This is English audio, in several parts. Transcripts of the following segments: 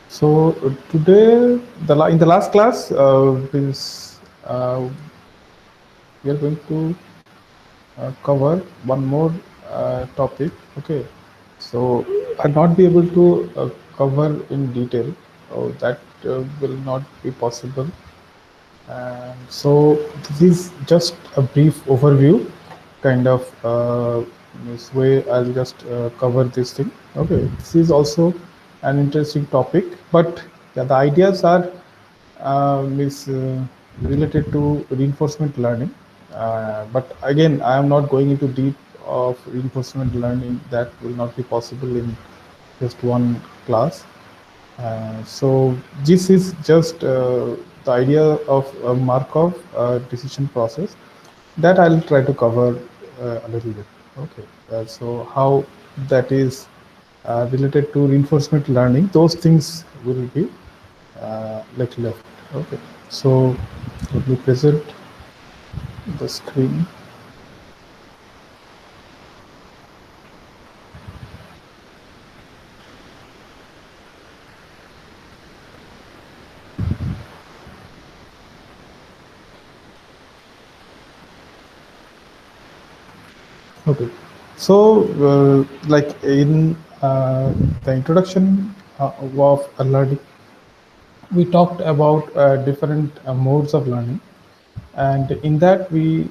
So today, in the last class, we are going to cover one more topic. Okay, so I'll not be able to cover in detail. That will not be possible. And so this is just a brief overview, kind of this way I'll just cover this thing. Okay, this is also an interesting topic, but yeah, the ideas are is related to reinforcement learning. But again, I am not going into deep of reinforcement learning. That will not be possible in just one class. So this is just the idea of a Markov decision process that I'll try to cover a little bit. Okay, so how that is related to reinforcement learning, those things will be little left. Okay, so let me present the screen. Okay, so like in the introduction of learning, we talked about different modes of learning, and in that we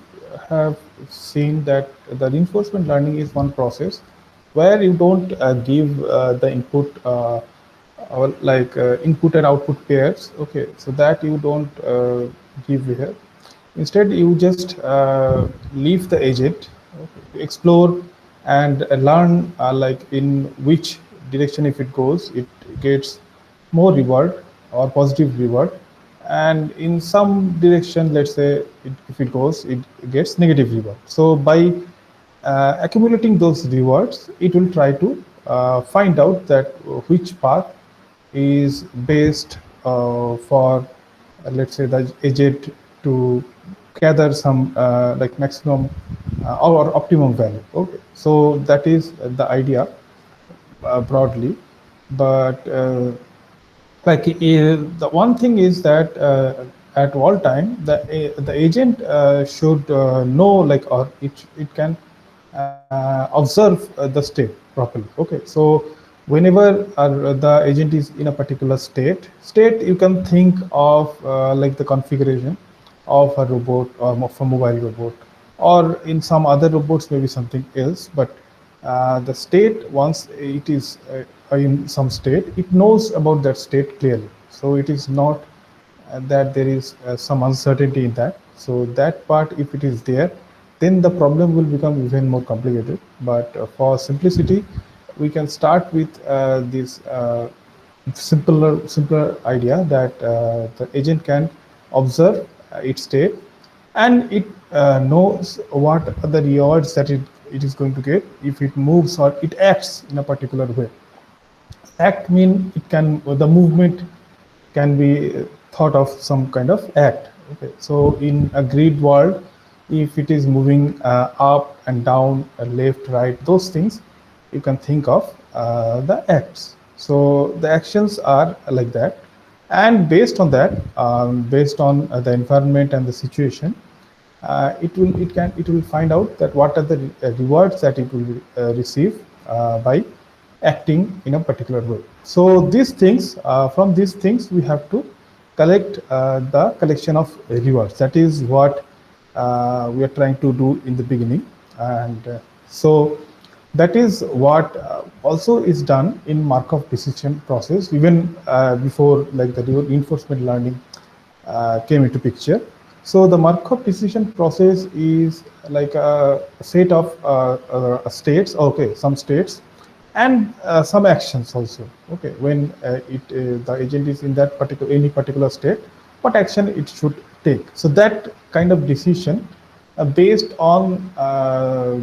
have seen that the reinforcement learning is one process where you don't give the input or like input and output pairs. Okay, so that you don't give here. Instead, you just leave the agent, okay, to explore and learn like in which direction if it goes, it gets more reward or positive reward, and in some direction, let's say if it goes, it gets negative reward. So by accumulating those rewards, it will try to find out that which path is best for let's say the agent to gather some like maximum or optimum value. Okay, so that is the idea broadly, but the one thing is that at all time the agent should know, like, or it can observe the state properly. Okay, so whenever the agent is in a particular state, you can think of like the configuration of a robot or of a mobile robot, or in some other robots maybe something else. But the state, once it is in some state, it knows about that state clearly. So it is not that there is some uncertainty in that. So that part, if it is there, then the problem will become even more complicated. But for simplicity, we can start with this simpler idea that the agent can observe its state, and it knows what are the rewards that it is going to get if it moves or it acts in a particular way. Act mean it can, the movement can be thought of some kind of act. Okay, so in a grid world, if it is moving up and down, left, right, those things, you can think of the acts. So the actions are like that, and based on that, based on the environment and the situation, it will find out that what are the rewards that it will receive by acting in a particular way. So these things, from these things, we have to collect the collection of rewards. That is what we are trying to do in the beginning, and so that is what also is done in Markov decision process, even before like the reinforcement learning came into picture. So the Markov decision process is like a set of states, okay, some states, and some actions also. Okay, when the agent is in that particular, any particular state, what action it should take. So that kind of decision based on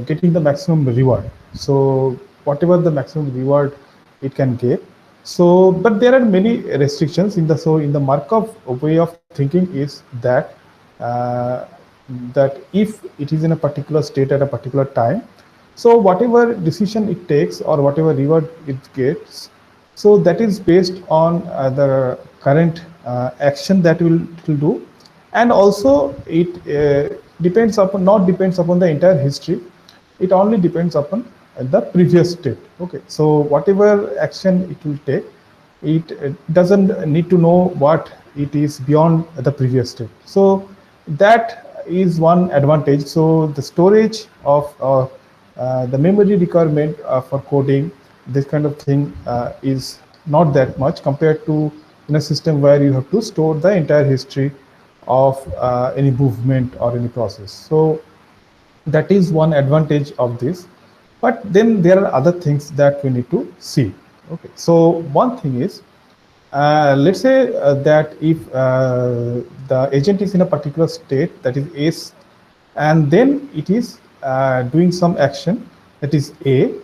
getting the maximum reward. So whatever the maximum reward it can get. So, but there are many restrictions in the, so in the Markov way of thinking is uh, that if it is in a particular state at a particular time, So whatever decision it takes or whatever reward it gets, so that is based on the current action that it will do, and also it depends upon, not depends upon the entire history. It only depends upon the previous state. Okay, so whatever action it will take, it doesn't need to know what it is beyond the previous state. So that is one advantage. So the storage of the memory requirement for coding, this kind of thing is not that much compared to in a system where you have to store the entire history of any movement or any process. So that is one advantage of this. But then there are other things that we need to see. Okay, so one thing is, let's say that if the agent is in a particular state, that is S, and then it is doing some action, that is A,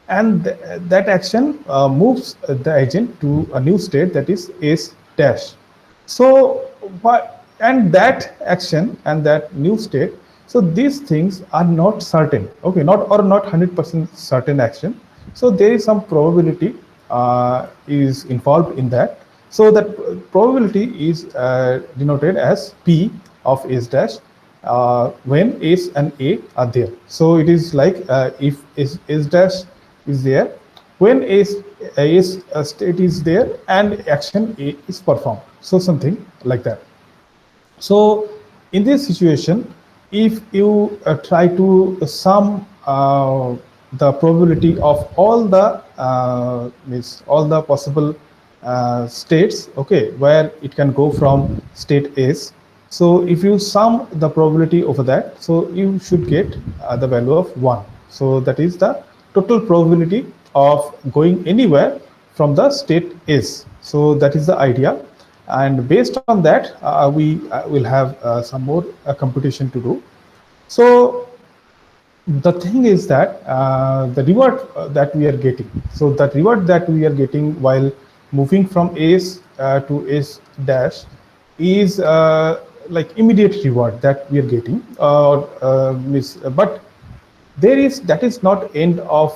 and that action moves the agent to a new state, that is S dash. So and that action and that new state, so these things are not certain. Okay, not 100% certain action. So there is some probability is involved in that. So that probability is denoted as P of S dash when S and A are there. So it is like if S dash is there, when S state is there and action A is performed. So something like that. So in this situation, if you try to sum the probability of all the means all the possible states, okay, where it can go from state S. So if you sum the probability over that, so you should get the value of 1. So that is the total probability of going anywhere from the state S. So that is the idea. And based on that, we will have some more computation to do. So the thing is that the reward that we are getting, so that reward that we are getting while moving from S to S dash is like immediate reward that we are getting, but there is, that is not end of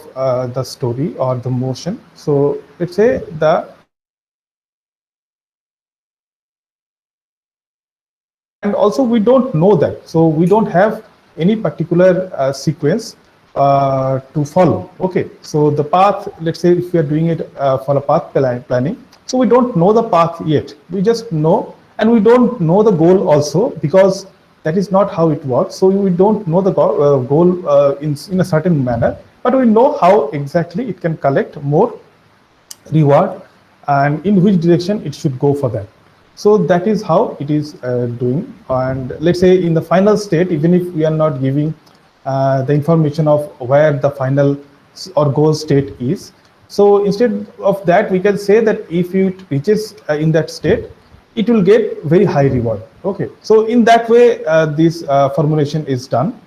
the story or the motion. So let's say the and also we don't know that, so we don't have any particular sequence to follow. Okay, so the path, let's say if we are doing it for a path planning, so we don't know the path yet, we just know, and we don't know the goal also, because that is not how it works. So we don't know the goal in a certain manner, but we know how exactly it can collect more reward and in which direction it should go for that. So that is how it is doing. And let's say in the final state, even if we are not giving the information of where the final or goal state is, so instead of that, we can say that if it reaches in that state, it will get very high reward. Okay, so in that way this formulation is done.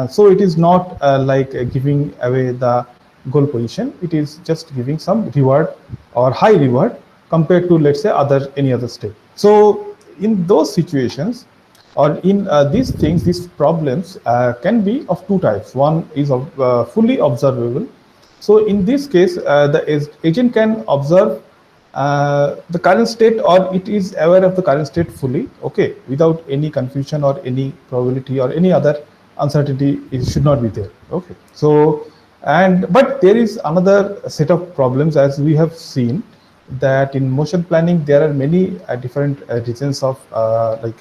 So it is not like giving away the goal position, it is just giving some reward or high reward compared to, let's say, any other state. So in those situations, or in these things, these problems can be of two types. One is fully observable. So in this case, the agent can observe the current state, or it is aware of the current state fully, okay, without any confusion or any probability or any other uncertainty. It should not be there. Okay, so but there is another set of problems, as we have seen that in motion planning there are many different reasons of like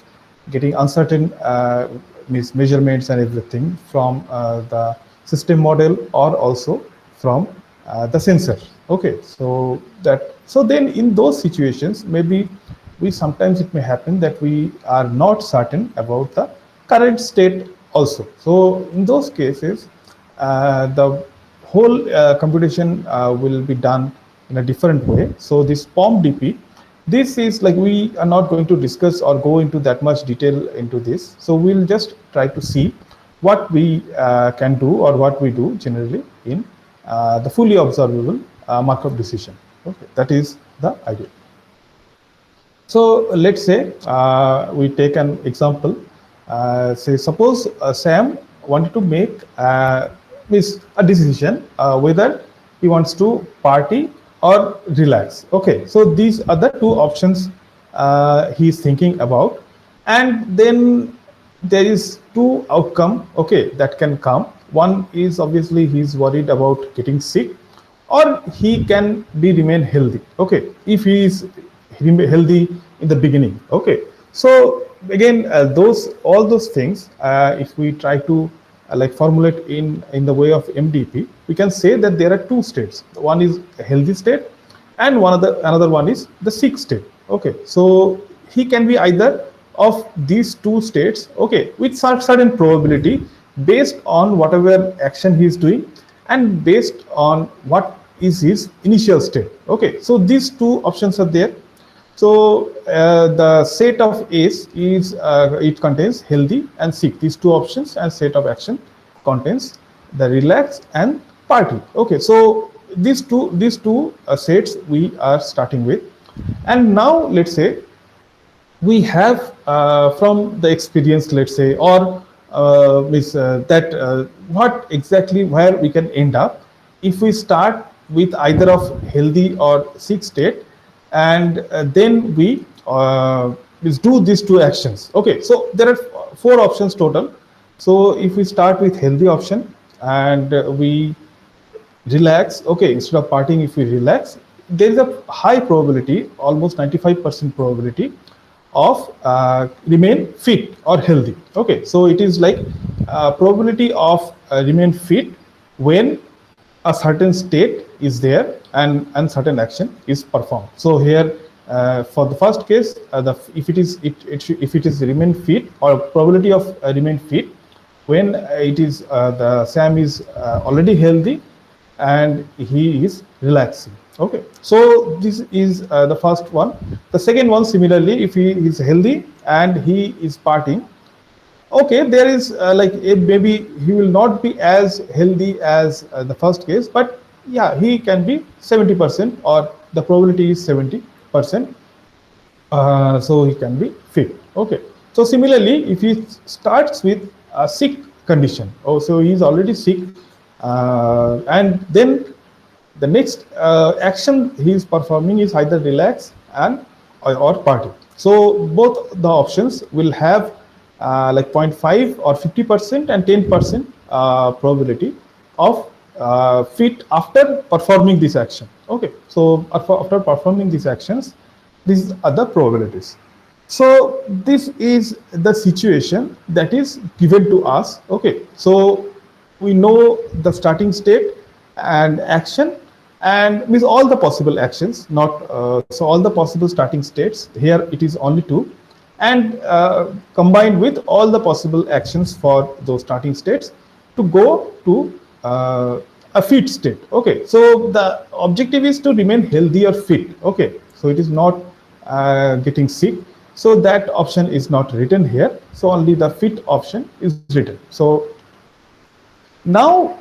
getting uncertain measurements and everything from the system model, or also from the sensor. Okay, so then in those situations, maybe sometimes it may happen that we are not certain about the current state also. So in those cases, the whole computation will be done in a different way. So this POMDP, this is like, we are not going to discuss or go into that much detail into this. So we'll just try to see what we can do, or what we do generally in the fully observable Markov decision. Okay, that is the idea. So let's say we take an example. Say suppose Sam wanted to make is a decision whether he wants to party or relax. Okay, so these are the two options he is thinking about, and then there is two outcome, okay, that can come. One is obviously he's worried about getting sick, or he can be remain healthy. Okay, if he is healthy in the beginning. Okay, so again, those all those things, if we try to like formulate in the way of MDP, we can say that there are two states. One is a healthy state, and another one is the sick state. Okay, so he can be either of these two states, okay, with certain probability based on whatever action he is doing and based on what is his initial state. Okay, so these two options are there. So the set of A's is it contains healthy and sick, these two options, and set of action contains the relax and party. Okay, so these two sets we are starting with, and now let's say we have from the experience, let's say, or what exactly where we can end up if we start with either of healthy or sick state, and then we do these two actions. Okay, so there are four options total. So if we start with healthy option and we relax, okay, instead of partying, if we relax, there is a high probability, almost 95% probability of remain fit or healthy. Okay, so it is like probability of remain fit when a certain state is there and certain action is performed. So here for the first case, if it is remain fit, or probability of remain fit when it is the Sam is already healthy and he is relaxing. Okay, so this is the first one. The second one, similarly, if he is healthy and he is partying, okay, there is maybe he will not be as healthy as the first case, but yeah, he can be 70%, or the probability is 70%, so he can be fit. Okay, so similarly, if he starts with a sick condition, oh, so he is already sick, and then the next action he is performing is either relax and or party. So both the options will have like 0.5 or 50% and 10% probability of fit after performing this action. Okay, so after performing these actions, these are the probabilities. So this is the situation that is given to us. Okay, so we know the starting state and action, and means all the possible actions, not so all the possible starting states. Here it is only two, and combined with all the possible actions for those starting states to go to a fit state. Okay, so the objective is to remain healthy or fit. Okay, so it is not getting sick, so that option is not written here, so only the fit option is written. So now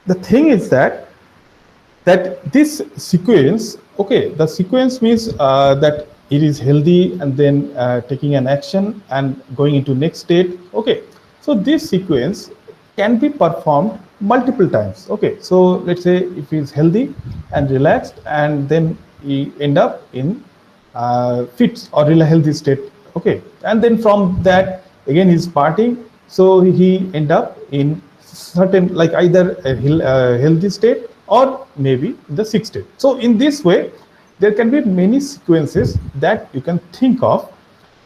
the thing is that this sequence, okay, the sequence means that it is healthy and then taking an action and going into next state. Okay, so this sequence can be performed multiple times. Okay, so let's say if he is healthy and relaxed, and then he end up in fit or healthy state. Okay, and then from that again he's partying, so he end up in certain, like either a healthy state or maybe the sick state. So in this way, there can be many sequences that you can think of.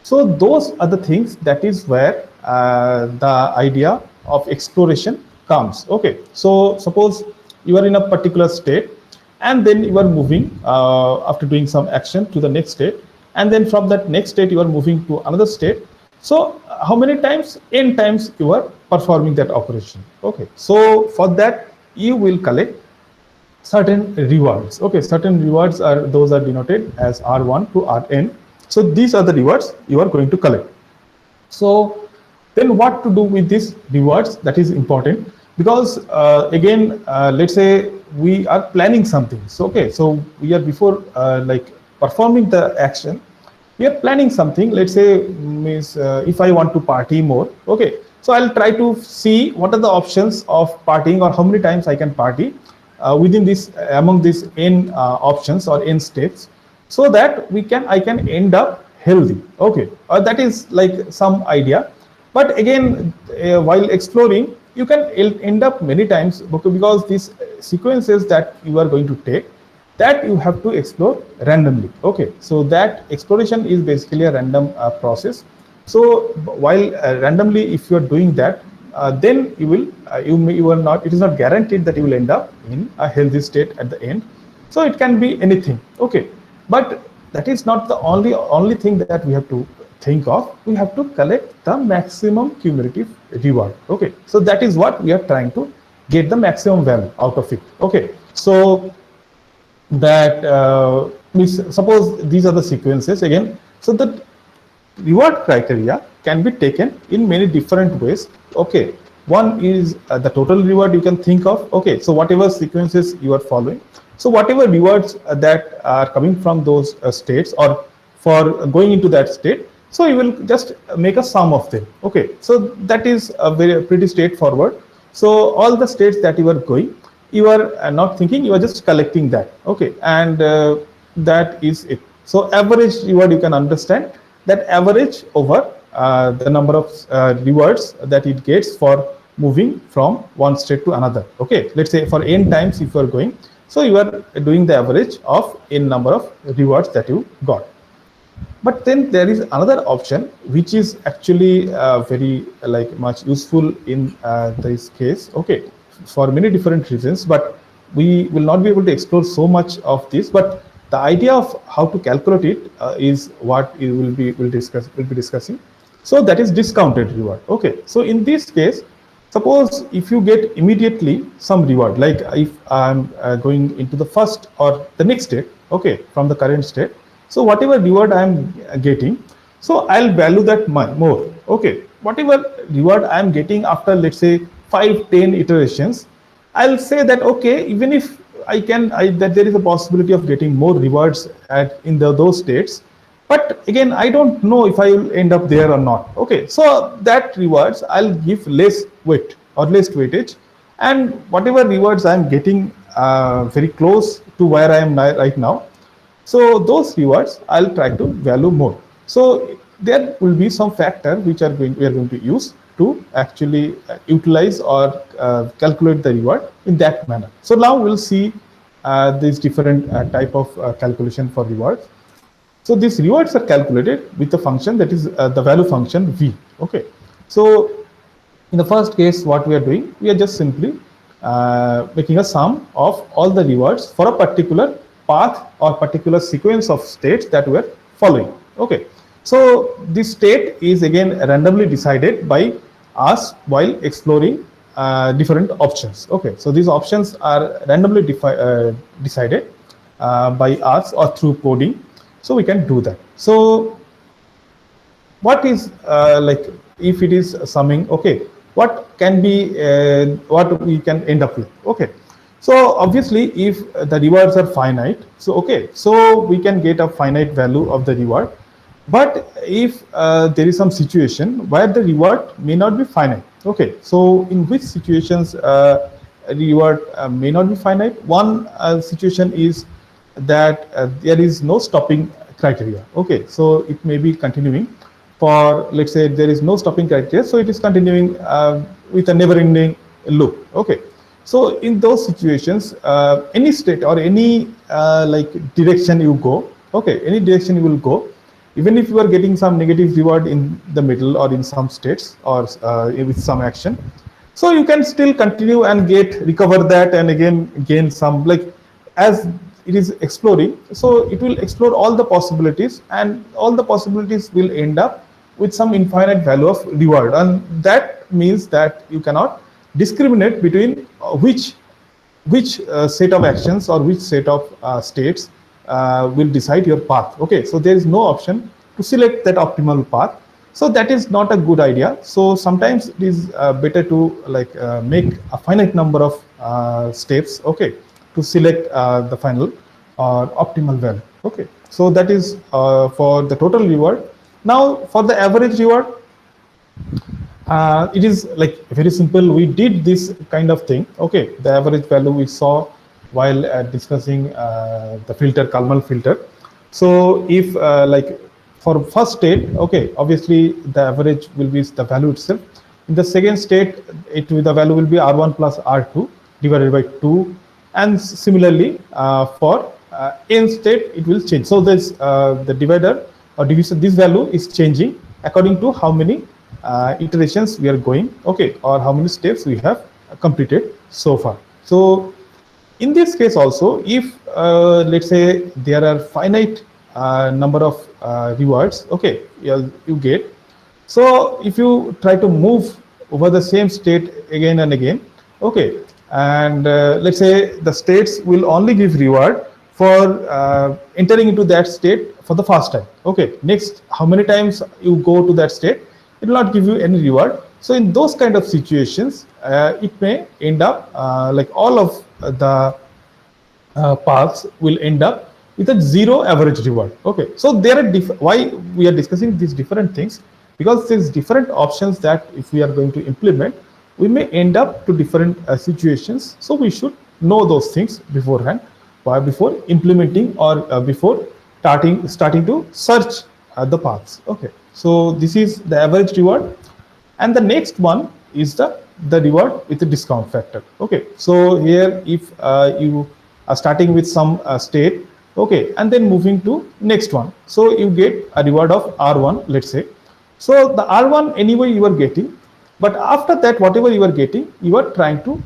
So those are the things, that is where the idea of exploration comes. Okay, so suppose you are in a particular state, and then you are moving after doing some action to the next state, and then from that next state you are moving to another state. So how many times? N times you are performing that operation. Okay, so for that you will collect certain rewards. Okay, certain rewards are, those are denoted as R1 to Rn. So these are the rewards you are going to collect. So then what to do with these rewards, that is important, because again, let's say we are planning something. So okay, so we are before like performing the action, we are planning something. Let's say means if I want to party more, okay, So I'll try to see what are the options of partying, or how many times I can party within this, among these n options or n states, so that I can end up healthy. Okay, that is like some idea. But again, while exploring, you can end up many times, because these sequences that you are going to take, that you have to explore randomly. Okay, so that exploration is basically a random process. So while randomly, if you are doing that, then you will not, it is not guaranteed that you will end up in a healthy state at the end. So it can be anything. Okay, but that is not the only thing that we have to think of. We have to collect the maximum cumulative reward. Okay, so that is what we are trying to get the maximum value out of it. Okay, so that suppose these are the sequences again. So the reward criteria can be taken in many different ways. Okay, one is the total reward you can think of. Okay, so whatever sequences you are following, so whatever rewards that are coming from those states, or for going into that state, so you will just make a sum of them. Okay, so that is a pretty straightforward. So all the states that you are going, you are not thinking, you are just collecting that. Okay, and that is it. So average reward, you can understand that average over the number of rewards that it gets for moving from one state to another. Okay, let's say for n times if you are going, so you are doing the average of n number of rewards that you got. But then there is another option which is actually very much useful in this case. Okay, for many different reasons, but we will not be able to explore so much of this. But the idea of how to calculate it is what we will be discussing. So that is discounted reward. Okay, so in this case, suppose if you get immediately some reward, like if I'm going into the first or the next state, okay, from the current state, so whatever reward I'm getting, so I'll value that more. Okay, whatever reward I'm getting after, let's say 5-10 iterations, I'll say that okay, even if that there is a possibility of getting more rewards in those states, but again, I don't know if I will end up there or not. Okay, so that rewards I'll give less weight or less weightage, and whatever rewards I'm getting very close to where I am right now, so those rewards I'll try to value more. So there will be some factor which we are going to use to actually utilize or calculate the reward in that manner. So now we'll see these different type of calculation for rewards. So these rewards are calculated with the function that is the value function v. Okay, so in the first case, what we are doing, we are just simply making a sum of all the rewards for a particular path or particular sequence of states that we are following. Okay, so this state is again randomly decided by us while exploring different options. Okay, so these options are randomly decided by us or through coding. So we can do that. So what is if it is summing, okay, what can be what we can end up with? Okay, so obviously if the rewards are finite, so okay, so we can get a finite value of the reward. But if there is some situation where the reward may not be finite, okay, so in which situations reward may not be finite? One situation is that there is no stopping criteria. Okay, so it may be continuing for, let's say, there is no stopping criteria, so it is continuing with a never-ending loop. Okay, so in those situations, any state or any direction you go, okay, any direction you will go, even if you are getting some negative reward in the middle or in some states or with some action, so you can still continue and recover that and again gain some, as it is exploring, so it will explore all the possibilities, and all the possibilities will end up with some infinite value of reward. And that means that you cannot discriminate between which set of actions or which set of states will decide your path. Okay, so there is no option to select that optimal path. So that is not a good idea. So sometimes it is better to make a finite number of steps, okay, to select the final or optimal value. Okay, so that is for the total reward. Now for the average reward, It is like very simple. We did this kind of thing. Okay, the average value we saw while discussing the filter, Kalman filter. So if like for first state, okay, obviously the average will be the value itself. In the second state, the value will be R1 plus R2 divided by 2, and similarly for n state it will change. So this the divider or division, this value is changing according to how many iterations we are going, okay, or how many steps we have completed so far. So in this case also, if let's say there are finite number of rewards, okay, you get. So if you try to move over the same state again and again, okay, and let's say the states will only give reward for entering into that state for the first time. Okay, next how many times you go to that state, it will not give you any reward. So in those kind of situations, it may end up like all of the paths will end up with a zero average reward. Okay, so there are why we are discussing these different things, because there's different options that if we are going to implement, we may end up to different situations. So we should know those things beforehand, before implementing or before starting to search the paths. Okay, so this is the average reward, and the next one is the reward with the discount factor. Okay, so here if you are starting with some state, okay, and then moving to next one, so you get a reward of R1, let's say. So the R1 anyway you are getting, but after that whatever you are getting, you are trying to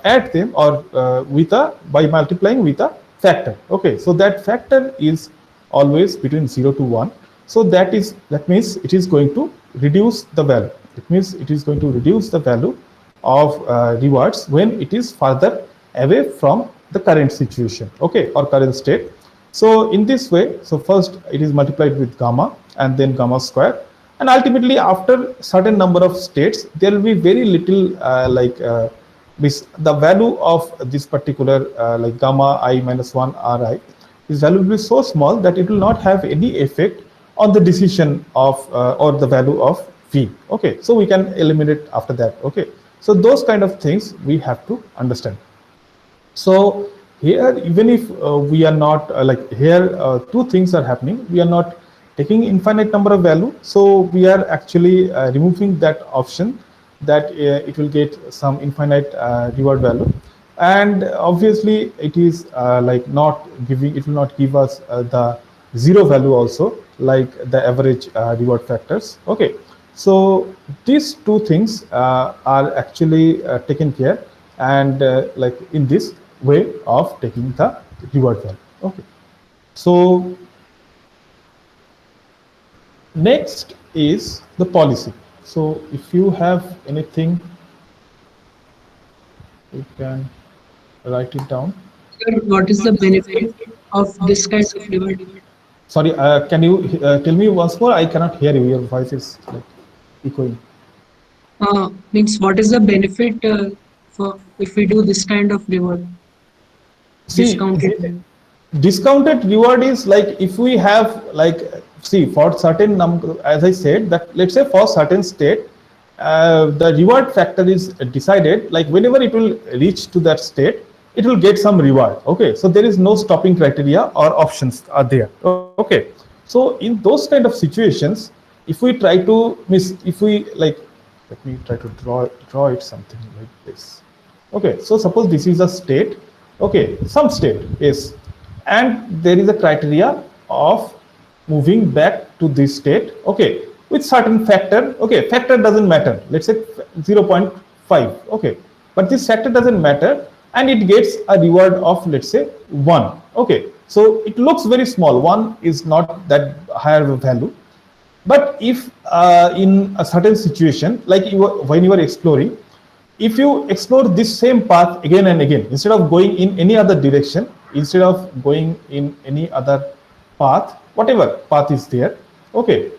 add them or by multiplying with a factor. Okay, so that factor is always between 0 to 1. So that means it is going to reduce the value. It means it is going to reduce the value of rewards when it is further away from the current situation, okay, or current state. So in this way, so first it is multiplied with gamma and then gamma square, and ultimately after certain number of states, there will be very little the value of this particular like gamma I minus 1 Ri, this value will be so small that it will not have any effect on the decision of or the value of v. Okay, so we can eliminate after that. Okay, so those kind of things we have to understand. So here, even if we are not like here, two things are happening. We are not taking infinite number of value, so we are actually removing that option that it will get some infinite reward value, and obviously it is like not giving, it will not give us the zero value also, like the average reward factors. Okay, so these two things are actually taken care, and like in this way of taking the reward value. Okay, so next is the policy. So if you have anything, you can write it down. Sir, what is the benefit of this kind of reward? Sorry, can you tell me once more? I cannot hear you. Your voice is like echoing. Means what is the benefit for if we do this kind of reward? See, Discounted. discounted reward is like if we have like, see, for certain number, as I said, that let's say for certain state, the reward factor is decided, like whenever it will reach to that state, it will get some reward. Okay, so there is no stopping criteria or options are there. Okay, so in those kind of situations, if we try to if we like, let me try to draw it something like this. Okay, so suppose this is a state, okay, some state is, and there is a criteria of moving back to this state, okay, with certain factor. Okay, factor doesn't matter, let's say 0.5, okay, but this factor doesn't matter, and it gets a reward of, let's say, 1. Okay, so it looks very small, 1 is not that higher value. But if in a certain situation, like when you are exploring, if you explore this same path again and again, instead of going in any other direction, instead of going in any other path, whatever path is there, okay,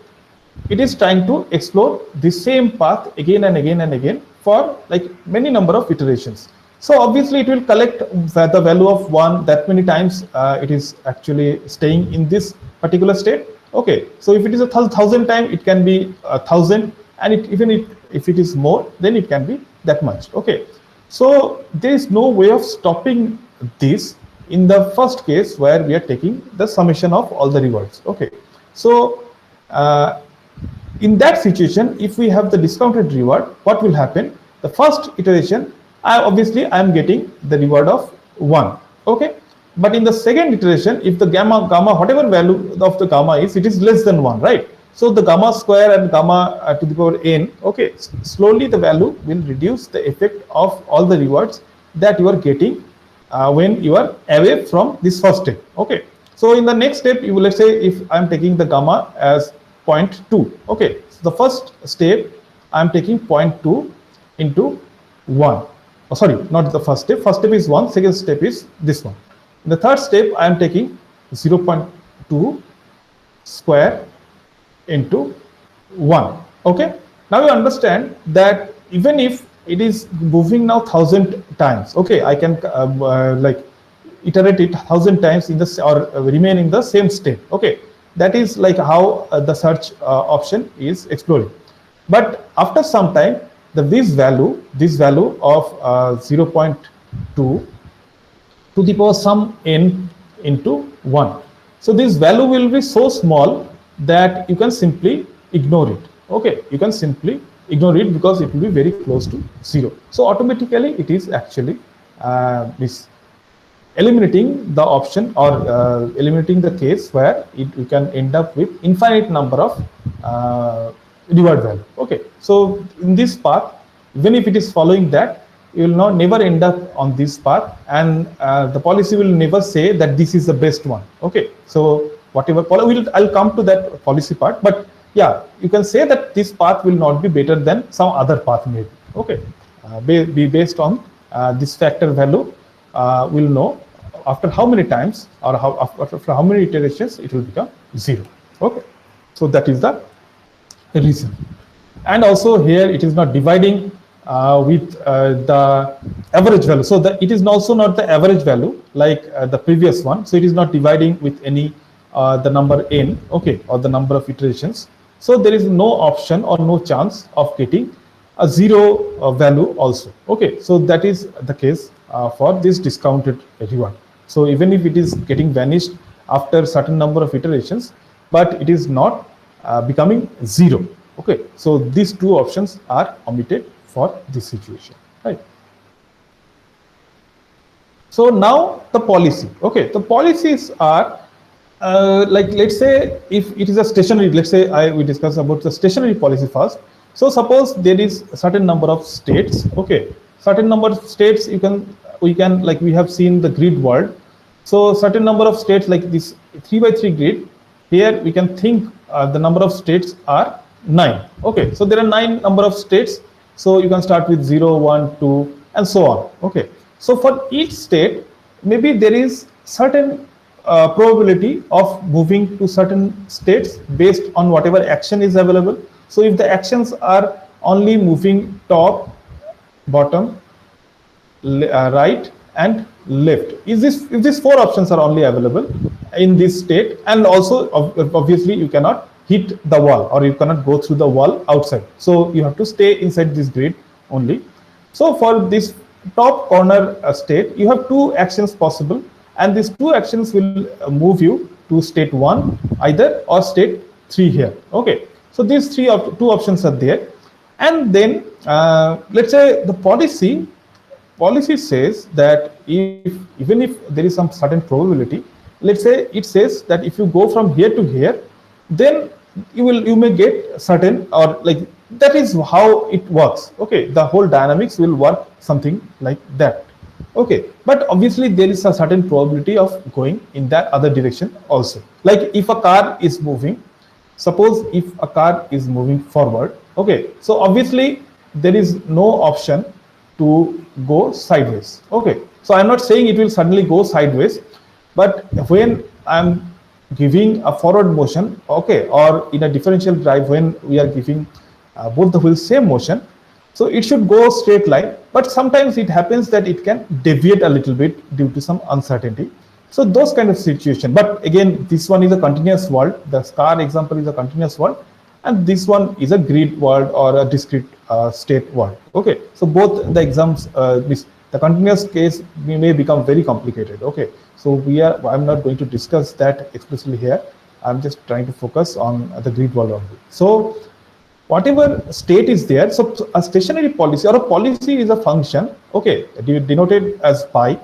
it is trying to explore the same path again and again and again for like many number of iterations. So obviously it will collect the value of 1 that many times it is actually staying in this particular state. Okay, so if it is 1,000 times, it can be 1,000, and even If it is more, then it can be that much. Okay, so there is no way of stopping this in the first case where we are taking the summation of all the rewards. Okay, so in that situation, if we have the discounted reward, what will happen? The first iteration, obviously I am getting the reward of 1. Okay, but in the second iteration, if the gamma whatever value of the gamma is, it is less than 1, right? So the gamma square and gamma to the power n, okay, slowly the value will reduce the effect of all the rewards that you are getting when you are away from this first step. Okay, so in the next step, you will, let's say if I am taking the gamma as 0.2. Okay, so the first step I am taking 0.2 into 1. Oh, sorry, not the first step. First step is 1. Second step is this one. In the third step, I am taking 0.2 square into 1. Okay, now you understand that even if it is moving now 1000 times, okay, I can like iterate it 1000 times in the or remain in the same state. Okay, that is like how the search option is exploring. But after some time, this value of 0.2 to the power some n into 1. So this value will be so small that you can simply ignore it. Okay, you can simply ignore it because it will be very close to 0. So automatically it is actually this eliminating the option or eliminating the case where you can end up with infinite number of reward value. Okay, so in this path, even if it is following that, you will never end up on this path, and the policy will never say that this is the best one. Okay, so whatever I'll come to that policy part, but yeah, you can say that this path will not be better than some other path maybe. Okay, be based on this factor value. We'll know after how many times or after how many iterations it will become 0. Okay, so that is the reason. And also here it is not dividing with the average value. So it is also not the average value like the previous one. So it is not dividing with any the number n, okay, or the number of iterations. So there is no option or no chance of getting a 0 value also. Okay, so that is the case for this discounted reward. So even if it is getting vanished after certain number of iterations, but it is not becoming 0. Okay, so these two options are omitted for this situation, right? So now the policy. Okay, the policies are like, let's say if it is a stationary, let's say we discuss about the stationary policy first. So suppose there is a certain number of states. Okay, certain number of states we can like we have seen the grid world. So certain number of states like this 3x3 grid. Here we can think the number of states are 9. Okay, so there are 9 number of states. So you can start with 0, 1, 2, and so on. Okay, so for each state, maybe there is certain probability of moving to certain states based on whatever action is available. So if the actions are only moving top, bottom, right, and left, if these 4 options are only available in this state, and also obviously you cannot hit the wall or you cannot go through the wall outside, so you have to stay inside this grid only. So for this top corner state, you have 2 actions possible, and these 2 actions will move you to state 1 either or state 3 here. Okay, so these 2 options are there. And then let's say the policy says that even if there is some certain probability, let's say it says that if you go from here to here, then you may get certain, or like that is how it works. Okay, the whole dynamics will work something like that. Okay, but obviously there is a certain probability of going in that other direction also. Like if a car is moving, suppose if a car is moving forward, okay, so obviously there is no option to go sideways. Okay, so I'm not saying it will suddenly go sideways, but when I'm giving a forward motion, okay, or in a differential drive when we are giving both the wheels same motion, so it should go straight line, but sometimes it happens that it can deviate a little bit due to some uncertainty. So those kind of situation. But again, this one is a continuous world. The car example is a continuous world, and this one is a grid world or a discrete state world. Okay, so both the exams, the continuous case may become very complicated. Okay, so I'm not going to discuss that explicitly here. I'm just trying to focus on the grid world only. So whatever state is there, so a stationary policy or a policy is a function, okay, denoted as pi,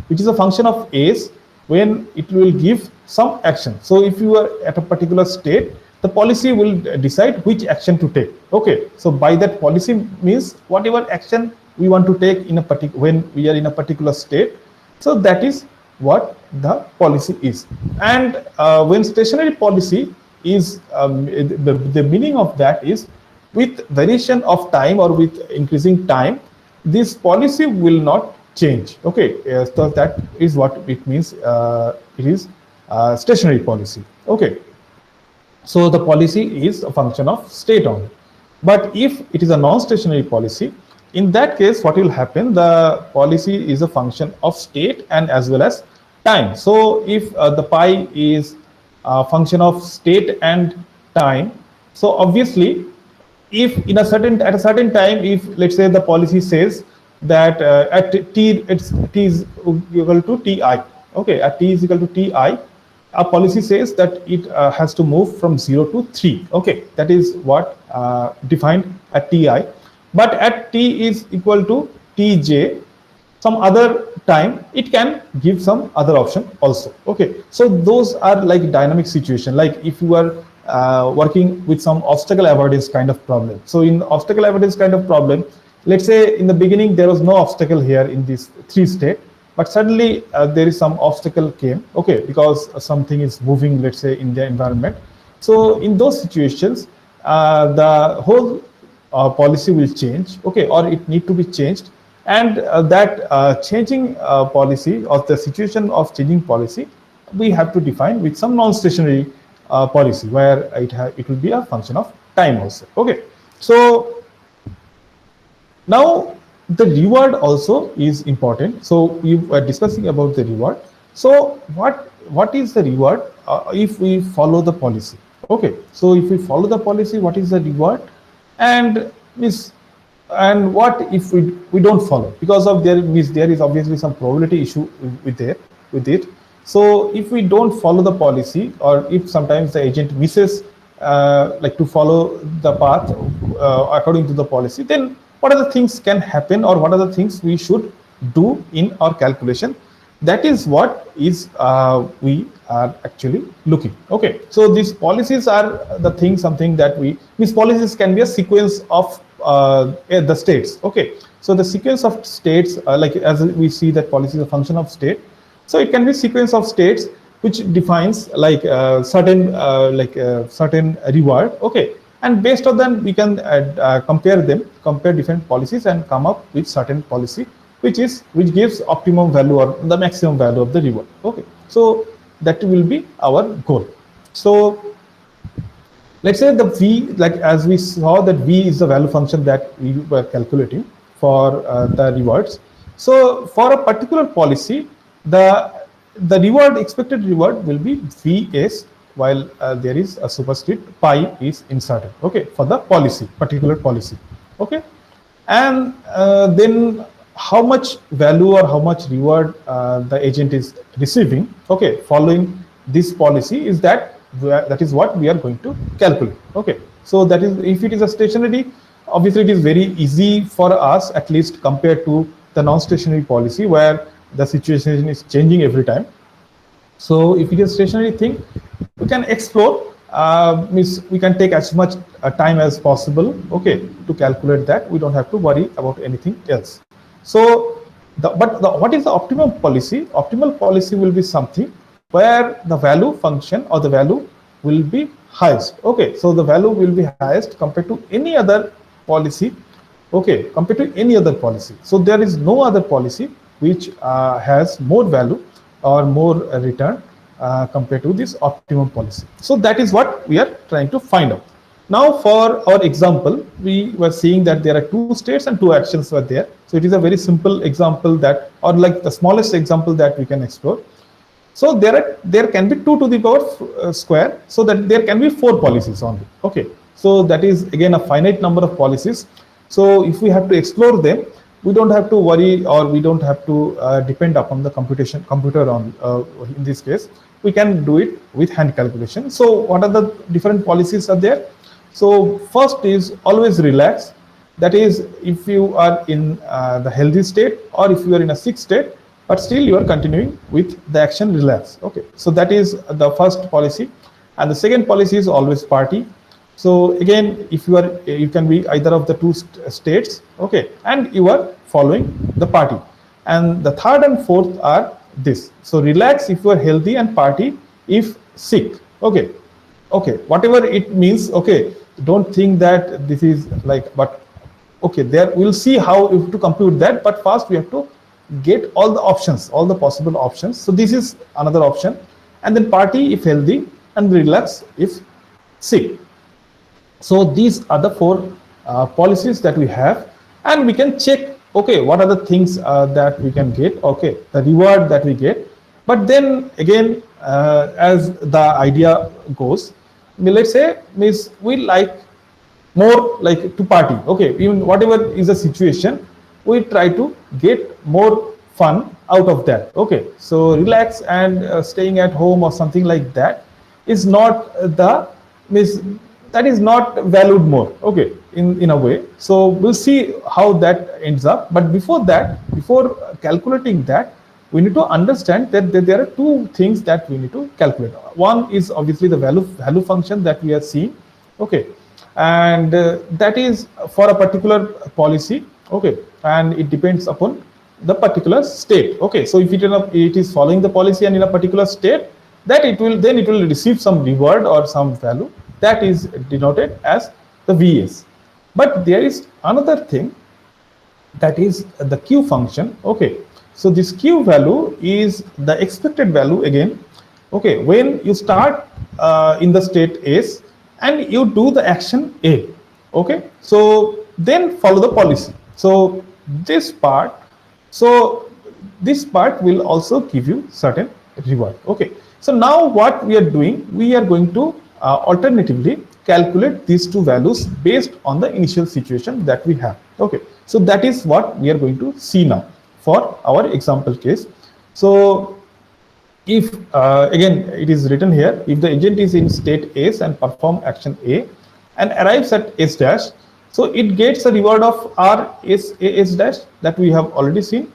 which is a function of s when it will give some action. So if you are at a particular state, the policy will decide which action to take. Okay, so by that, policy means whatever action we want to take in a particular, when we are in a particular state. So that is what the policy is. And when stationary policy is, the meaning of that is, with variation of time or with increasing time, this policy will not change. Okay, so that is what it means. It is stationary policy. Okay, so the policy is a function of state only. But if it is a non-stationary policy, in that case, what will happen? The policy is a function of state and as well as time. So if the pi is a function of state and time, so obviously, if at a certain time, if let's say the policy says that at t t is equal to ti, okay, at t is equal to ti, a policy says that it has to move from 0 to 3. Okay, that is what defined at ti. But at t is equal to tj, some other time, it can give some other option also. Okay, so those are like dynamic situation. Like if you are working with some obstacle avoidance kind of problem. So in obstacle avoidance kind of problem, let's say in the beginning there was no obstacle here in this 3 state, but suddenly there is some obstacle came, okay, because something is moving, let's say, in the environment. So in those situations, the whole policy will change, okay, or it need to be changed. And that changing policy, or the situation of changing policy, we have to define with some non-stationary policy where it will be a function of time also. Okay, so now the reward also is important. So we were discussing about the reward. So what is the reward if we follow the policy? Okay, so if we follow the policy, what is the reward? And what if we don't follow? Because of there is obviously some probability issue with it. So if we don't follow the policy, or if sometimes the agent misses like to follow the path according to the policy, then what are the things can happen, or what are the things we should do in our calculation? That is what is we are actually looking. Okay, so these policies are the thing, something that these policies can be a sequence of the states. Okay, so the sequence of states, like as we see that policy is a function of state, so it can be sequence of states which defines like certain reward. Okay, and based on that we can compare different policies and come up with certain policy which gives optimum value or the maximum value of the reward. Okay, so that will be our goal. So let's say the v, like as we saw that v is the value function that we were calculating for the rewards. So for a particular policy, the expected reward will be vs, while there is a superscript pi is inserted. Okay, for the particular policy. Okay, and then how much value or how much reward the agent is receiving, okay, following this policy, is that is what we are going to calculate. Okay, so that is, if it is a stationary, obviously it is very easy for us, at least compared to the non-stationary policy where the situation is changing every time. So if it is a stationary thing, we can explore, means we can take as much time as possible, okay, to calculate that. We don't have to worry about anything else. So what is the optimum policy? Optimal policy will be something where the value function or the value will be highest. Okay, so the value will be highest compared to any other policy. Okay, compared to any other policy. So there is no other policy which has more value or more return compared to this optimum policy. So that is what we are trying to find out. Now for our example, we were seeing that there are 2 states and 2 actions were there. So it is a very simple example that, or like the smallest example that we can explore. So there can be 2 to the power square, so that there can be 4 policies only. Okay, So that is again a finite number of policies. So if we have to explore them, we don't have to worry, or we don't have to depend upon the computer on in this case. We can do it with hand calculation. So what are the different policies are there? So first is always relax. That is, if you are in the healthy state, or if you are in a sick state, but still you are continuing with the action relax. Okay, so that is the first policy. And the second policy is always party. So again, if you are, you can be either of the two states, okay, and you are following the party. And the third and fourth are this. So relax if you are healthy, and party if sick. Okay, okay, whatever it means. Okay, don't think that this is like, but okay, there we'll see how you have to compute that. But first we have to get all the options, all the possible options. So this is another option, and then party if healthy, and relax if sick. So these are the four policies that we have, and we can check, okay, what are the things that we can get, okay, the reward that we get. But then again, as the idea goes, let's say we like more like to party, okay, even whatever is the situation, we try to get more fun out of that. Okay, so relax and staying at home or something like that is not the that is not valued more, okay, in a way. So we'll see how that ends up. But before that, before calculating that, we need to understand that there are two things that we need to calculate. One is obviously the value function that we are seeing, okay, and that is for a particular policy, okay, and it depends upon the particular state. Okay, so if it is following the policy and in a particular state, that it will receive some reward or some value that is denoted as the VS. But there is another thing, that is the Q function. Okay, so this Q value is the expected value again, okay, when you start in the state S and you do the action A. Okay, so then follow the policy. So this part will also give you certain reward. Okay, so now what we are doing, we are going to alternatively calculate these two values based on the initial situation that we have. Okay, so that is what we are going to see now for our example case. So if again it is written here, if the agent is in state S and perform action A and arrives at S dash, so it gets a reward of R S A S dash that we have already seen,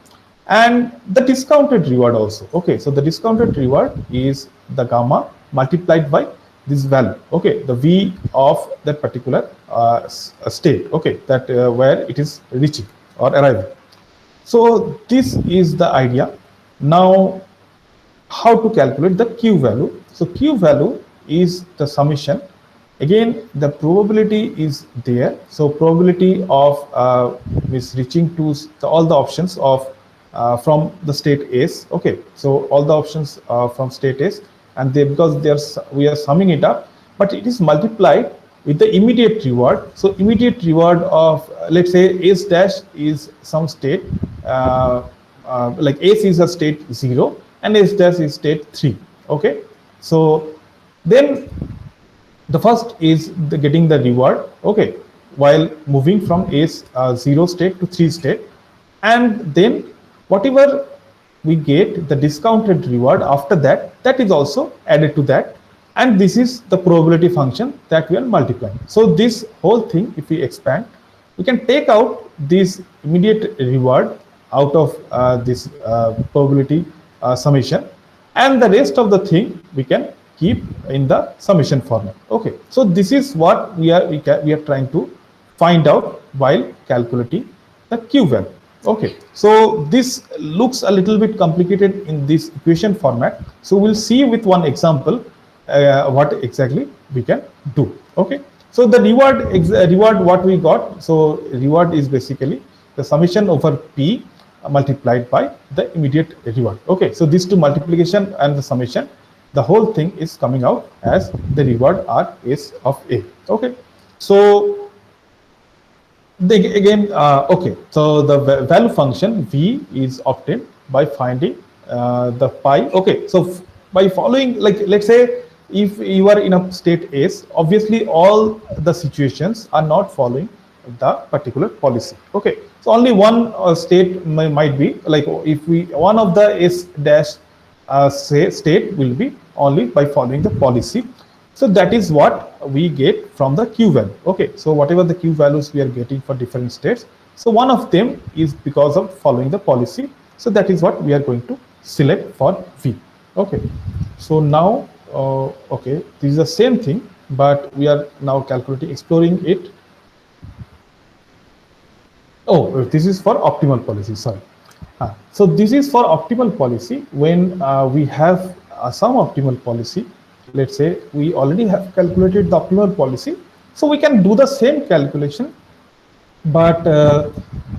and the discounted reward also. Okay, so the discounted reward is the gamma multiplied by this value, okay, the V of that particular state, okay, that where it is reaching or arriving. So this is the idea. Now how to calculate the Q value? So Q value is the summation. Again, the probability is there. So probability of is reaching to all the options of from the state S. Okay, so all the options from state S, and they, because we are summing it up, but it is multiplied with the immediate reward. So immediate reward of let's say S dash is some state like S is a state 0 and S dash is state 3. Okay, so then the first is getting the reward, okay, while moving from S 0 state to 3 state, and then whatever we get the discounted reward after that, that is also added to that, and this is the probability function that we are multiplying. So this whole thing, if we expand, we can take out this immediate reward out of this probability summation, and the rest of the thing we can keep in the summation format. Okay, so this is what we are trying to find out while calculating the Q value. Okay, so this looks a little bit complicated in this equation format. So we'll see with one example what exactly we can do. Okay, so the reward what we got. So reward is basically the summation over P multiplied by the immediate reward. Okay, so these two multiplication and the summation, the whole thing is coming out as the reward R S of A. Okay, so again, okay, so the value function V is obtained by finding the pi. Okay, so by following, like let's say if you are in a state S, obviously all the situations are not following the particular policy. Okay, so only one state might be like, if we one of the S dash say state will be only by following the policy. So that is what we get from the Q value. Okay, so whatever the Q values we are getting for different states, so one of them is because of following the policy. So that is what we are going to select for V. Okay, so now okay, this is the same thing, but we are now calculating, exploring it. Oh, this is for optimal policy, sorry. So this is for optimal policy when we have some optimal policy. Let's say we already have calculated the optimal policy, so we can do the same calculation, but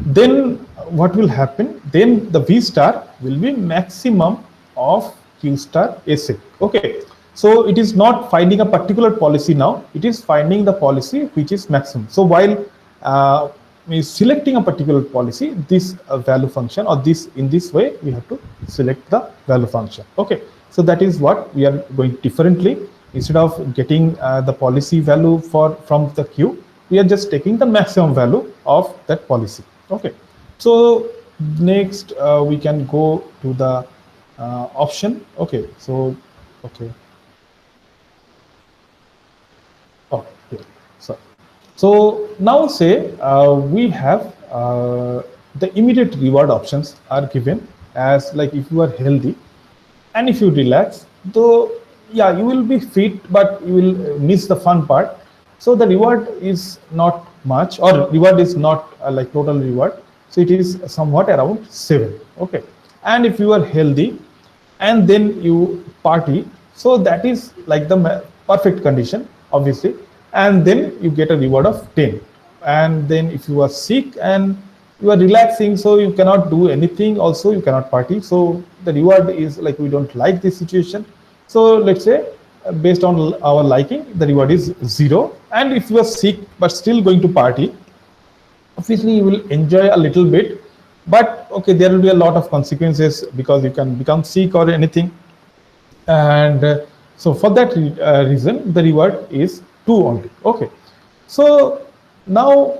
then what will happen? Then the V star will be maximum of Q star SA. Okay, so it is not finding a particular policy now, it is finding the policy which is maximum. So while is selecting a particular policy, this value function, or this, in this way we have to select the value function. Okay, so that is what we are going differently. Instead of getting the policy value from the Q, we are just taking the maximum value of that policy. Okay, so next we can go to the option. Okay, so okay. Oh, here. So now say we have the immediate reward options are given as, like, if you are healthy and if you relax, though yeah, you will be fit, but you will miss the fun part. So the reward is not much, or reward is not like total reward. So it is somewhat around 7. Okay, and if you are healthy and then you party, so that is like the perfect condition, obviously, and then you get a reward of 10. And then if you are sick and you are relaxing, so you cannot do anything, also you cannot party, so the reward is like, we don't like this situation. So let's say based on our liking, the reward is 0. And if you are sick but still going to party, obviously you will enjoy a little bit, but okay, there will be a lot of consequences because you can become sick or anything. And so for that reason, the reward is 2 only. Okay, so now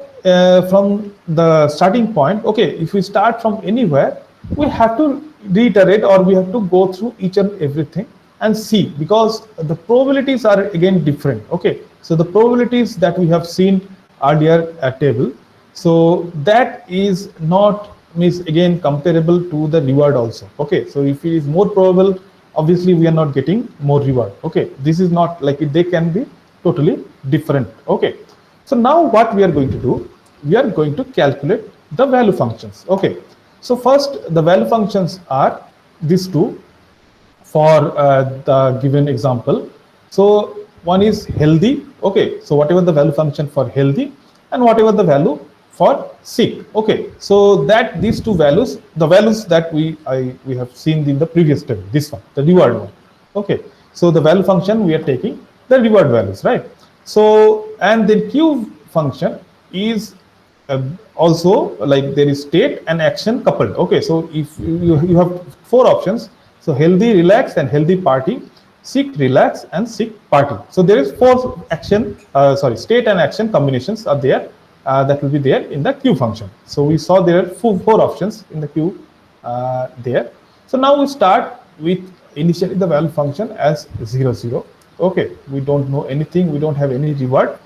from the starting point, okay, if we start from anywhere, we have to reiterate, or we have to go through each and everything and see, because the probabilities are again different. Okay, so the probabilities that we have seen earlier at table, so that is not, means again comparable to the reward also. Okay, so if it is more probable, obviously we are not getting more reward. Okay, this is not like it, they can be totally different. Okay, so now what we are going to do, we are going to calculate the value functions. Okay, so first the value functions are these two for the given example. So one is healthy. Okay, so whatever the value function for healthy and whatever the value for sick. Okay, so that these two values, the values that we have seen in the previous table, this one, the reward one. Okay, so the value function we are taking the reward values, right? So, and then Q function is also like there is state and action coupled. Okay, so if you have 4 options, so healthy, relax, and healthy, party, sick, relax, and sick, party. So there is 4 action, state and action combinations are there. That will be there in the Q function. So we saw there are 4 options in the Q there. So now we start with initially the value function as 0, 0. Okay, we don't know anything, we don't have any reward,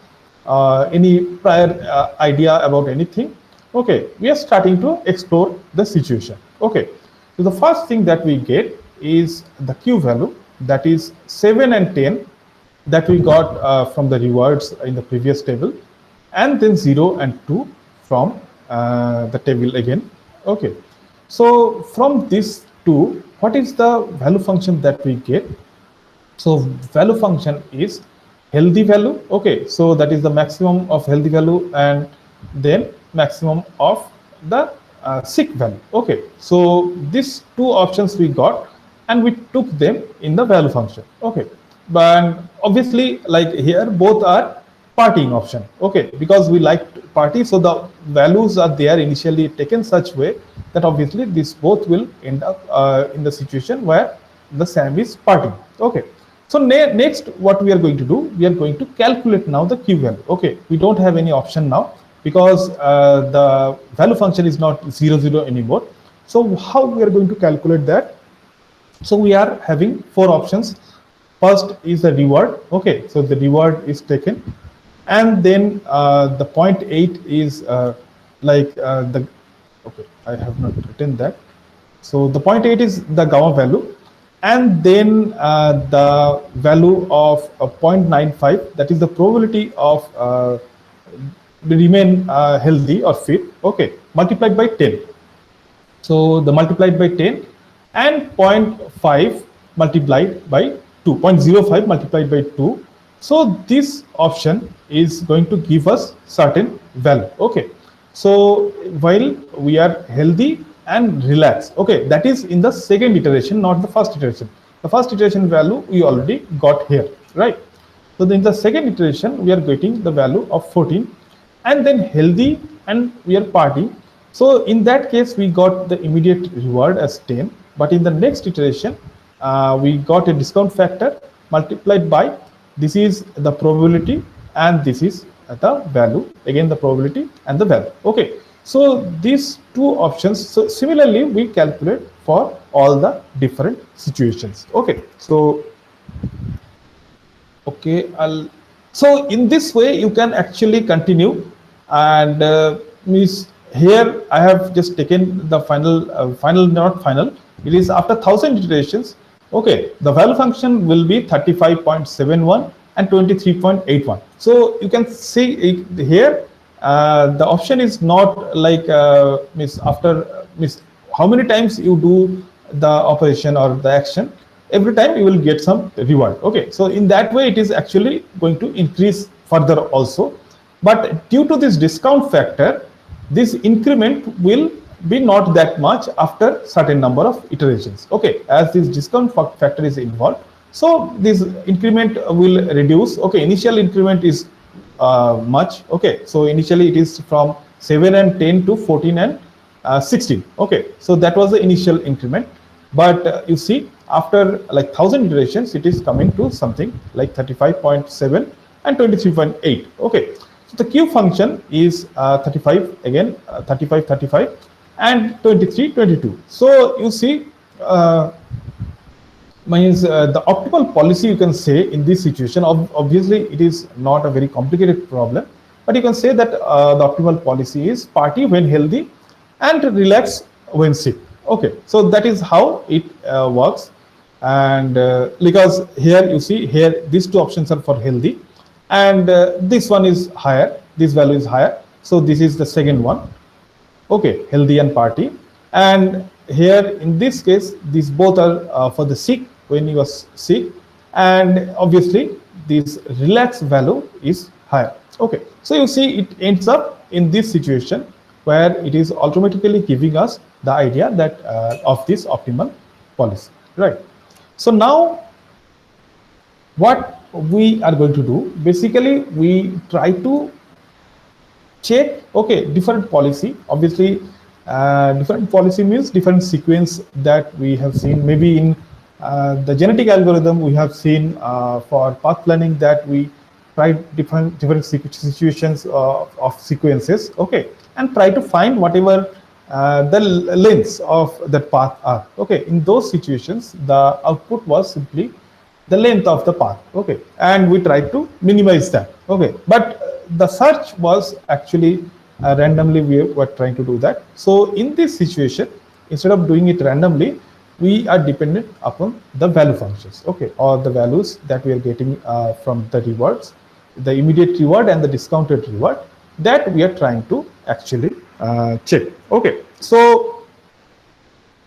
any prior idea about anything. Okay, we are starting to explore the situation. Okay, so the first thing that we get is the Q value, that is 7 and 10 that we got from the rewards in the previous table, and then 0 and 2 from the table again. Okay, so from this 2, what is the value function that we get? So value function is healthy value. Okay, so that is the maximum of healthy value, and then maximum of the sick value. Okay, so these 2 options we got, and we took them in the value function. Okay, but obviously like here both are partying option. Okay, because we like to party, so the values are there initially taken such way that obviously this both will end up in the situation where the SAM is partying. Okay, So next, what we are going to do, we are going to calculate now the Q value. Okay, we don't have any option now because the value function is not 0, 0 anymore. So how we are going to calculate that? So we are having four options. First is the reward. Okay, so the reward is taken, and then the 0.8 is the. Okay, I have not written that. So the 0.8 is the gamma value, and then the value of 0.95, that is the probability of remain healthy or fit. Okay, multiplied by 10. So the multiplied by 10 and 0.5 multiplied by 2, 0.05 multiplied by 2. So this option is going to give us certain value. Okay. So while we are healthy and relaxed, okay, that is in the second iteration, not the first iteration. The first iteration value we already got here, right? So in the second iteration, we are getting the value of 14, and then healthy and we are partying. So in that case, we got the immediate reward as 10. But in the next iteration, we got a discount factor multiplied by, this is the probability and this is the value, again the probability and the value. Okay, so these two options. So similarly, we calculate for all the different situations. Okay, so okay, so in this way you can actually continue, and means here I have just taken the final, not final, it is after 1000 iterations. Okay, the value function will be 35.71 and 23.81. So you can see it here, the option is not like means after means how many times you do the operation or the action, every time you will get some reward. Okay, so in that way it is actually going to increase further also, but due to this discount factor, this increment will be not that much after certain number of iterations. Okay, as this discount factor is involved, so this increment will reduce. Okay, initial increment is much. Okay, so initially it is from 7 and 10 to 14 and 16. Okay, so that was the initial increment, but you see after like 1000 iterations, it is coming to something like 35.7 and 23.8. Okay, so the Q function is 35 again, 35, 35 and 23, 22. So you see, means the optimal policy, you can say in this situation, obviously it is not a very complicated problem, but you can say that the optimal policy is party when healthy and relax when sick. Okay, so that is how it works. And because here you see here these two options are for healthy, and this one is higher, this value is higher, so this is the second one. Okay, healthy and party, and here in this case these both are for the sick, when you are sick, and obviously this relaxed value is higher. Okay, so you see it ends up in this situation where it is automatically giving us the idea that of this optimal policy, right? So now what we are going to do, basically we try to check, okay, different policy. Obviously different policy means different sequence that we have seen. Maybe in the genetic algorithm we have seen for path planning that we try different situations of sequences, okay, and try to find whatever the lengths of that path are. Okay, in those situations the output was simply the length of the path, okay, and we try to minimize that. Okay, but the search was actually randomly, we were trying to do that. So in this situation, instead of doing it randomly, we are dependent upon the value functions, okay, or the values that we are getting from the rewards, the immediate reward and the discounted reward, that we are trying to actually check. Okay, so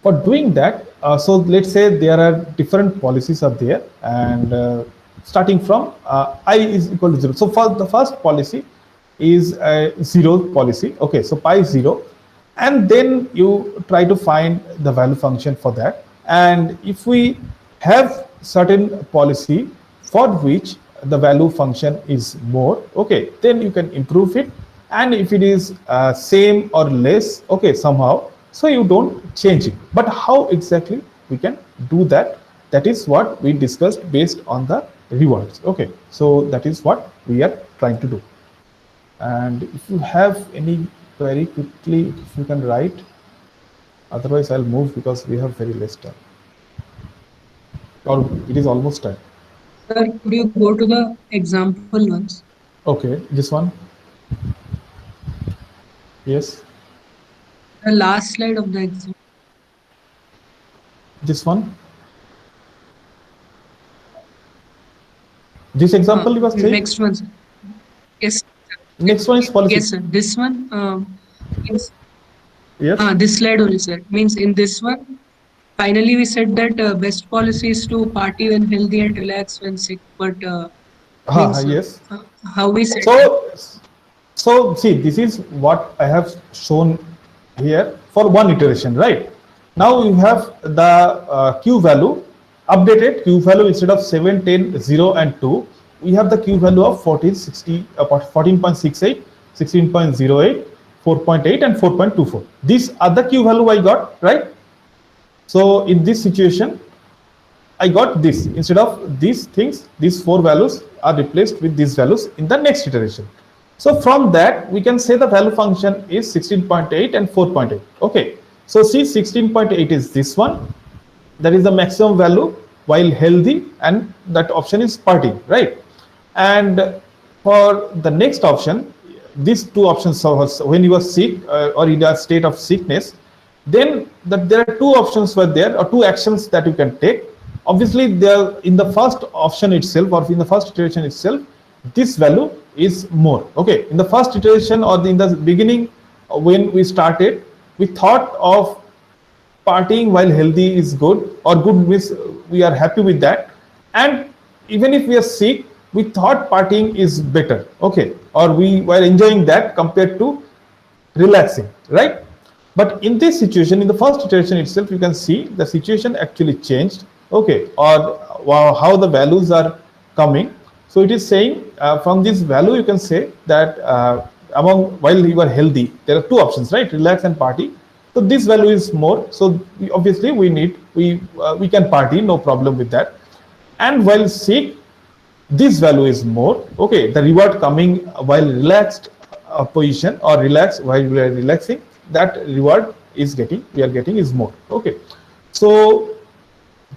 for doing that, so let's say there are different policies are there, and starting from I is equal to 0. So for the first policy is a 0 policy. Okay, so pi is 0, and then you try to find the value function for that. And if we have certain policy for which the value function is more, okay, then you can improve it. And if it is same or less, okay, somehow, so you don't change it. But how exactly we can do that? That is what we discussed based on the rewards. Okay, so that is what we are trying to do. And if you have any query, quickly, if you can write. Otherwise, I'll move because we have very less time. Or it is almost time. Sir, could you go to the example ones? Okay, this one. Yes. The last slide of the example. This one. This example you were saying. Next one, sir. Yes. Next one is policy. Yes, sir. This one. Yes. Yes. This slide only, sir. Means in this one, finally we said that best policy is to party when healthy and relax when sick. But means, yes. How we said. So see, this is what I have shown here for one iteration, right? Now you have the Q value, updated Q value instead of 7, 10, 0 and 2. We have the Q value of 14.68, 16.08, 4.8 and 4.24. These are the Q value I got, right? So in this situation, I got this. Instead of these things, these 4 values are replaced with these values in the next iteration. So from that, we can say the value function is 16.8 and 4.8. Okay. So see, 16.8 is this one. That is the maximum value while healthy, and that option is party, right? And for the next option, these two options, when you are sick or in a state of sickness, then there are two options were there, or two actions that you can take. Obviously, there in the first option itself, or in the first iteration itself, this value is more. Okay, in the first iteration or in the beginning, when we started, we thought of partying while healthy is good, or good means we are happy with that, and even if we are sick, we thought partying is better. Okay, or we were enjoying that compared to relaxing, right? But in this situation, in the first iteration itself, you can see the situation actually changed. Okay, or how the values are coming. So it is saying from this value, you can say that while you are healthy, there are two options, right? Relax and party. So this value is more. So obviously we can party, no problem with that. And while sick, this value is more. Okay, the reward coming while relaxed position, or relax while we are relaxing, that reward we are getting is more. Okay, so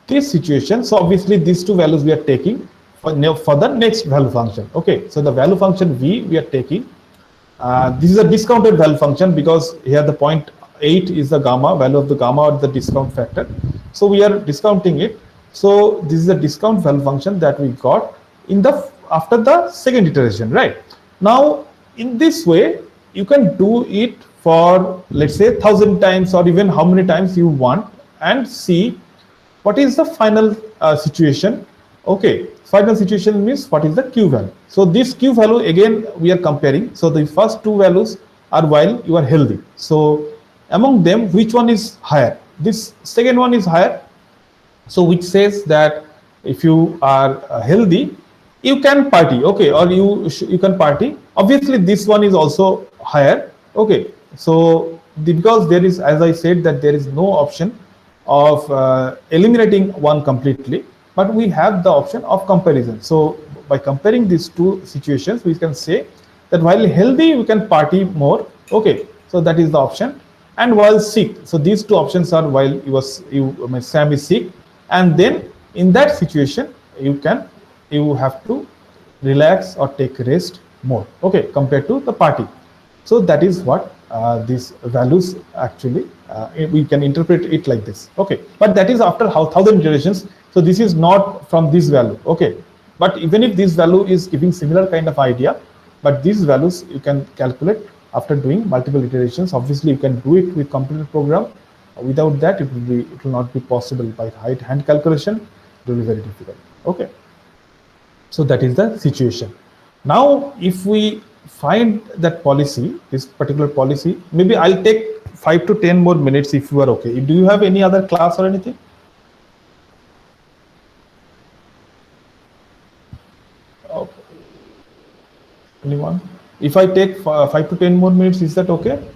this situation, so obviously these two values we are taking for the next value function. Okay, so the value function we are taking, this is a discounted value function, because here the 0.8 is the gamma value of the gamma, or the discount factor. So we are discounting it. So this is a discount value function that we got in the after the second iteration, right? Now in this way you can do it for, let's say, 1,000 times, or even how many times you want, and see what is the final situation. Okay, final situation means what is the Q value. So this Q value, again we are comparing. So the first two values are while you are healthy. So among them, which one is higher? This second one is higher. So which says that if you are healthy, you can party. Okay, or you can party. Obviously this one is also higher. Okay, so because there is, as I said, that there is no option of eliminating one completely, but we have the option of comparison. So by comparing these two situations, we can say that while healthy, we can party more. Okay, so that is the option. And while sick, so these two options are while Sam is sick, and then in that situation you have to relax or take rest more. Okay, compared to the party. So that is what these values actually we can interpret it like this. Okay, but that is after 1,000 iterations. So this is not from this value. Okay, but even if this value is giving similar kind of idea, but these values you can calculate after doing multiple iterations. Obviously you can do it with computer program. Without that, it will not be possible. By hand calculation, it will be very difficult. Okay, so that is the situation. Now if we find that policy, this particular policy, maybe I'll take 5 to 10 more minutes if you are okay. Do you have any other class or anything? Okay. Anyone? If I take 5 to 10 more minutes, is that okay?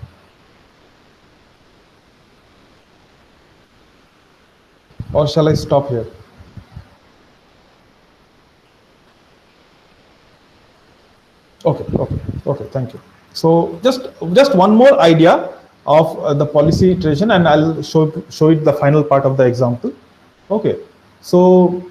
Or shall I stop here? Okay, okay, okay. Thank you. So just one more idea of the policy iteration, and I'll show it the final part of the example. Okay, so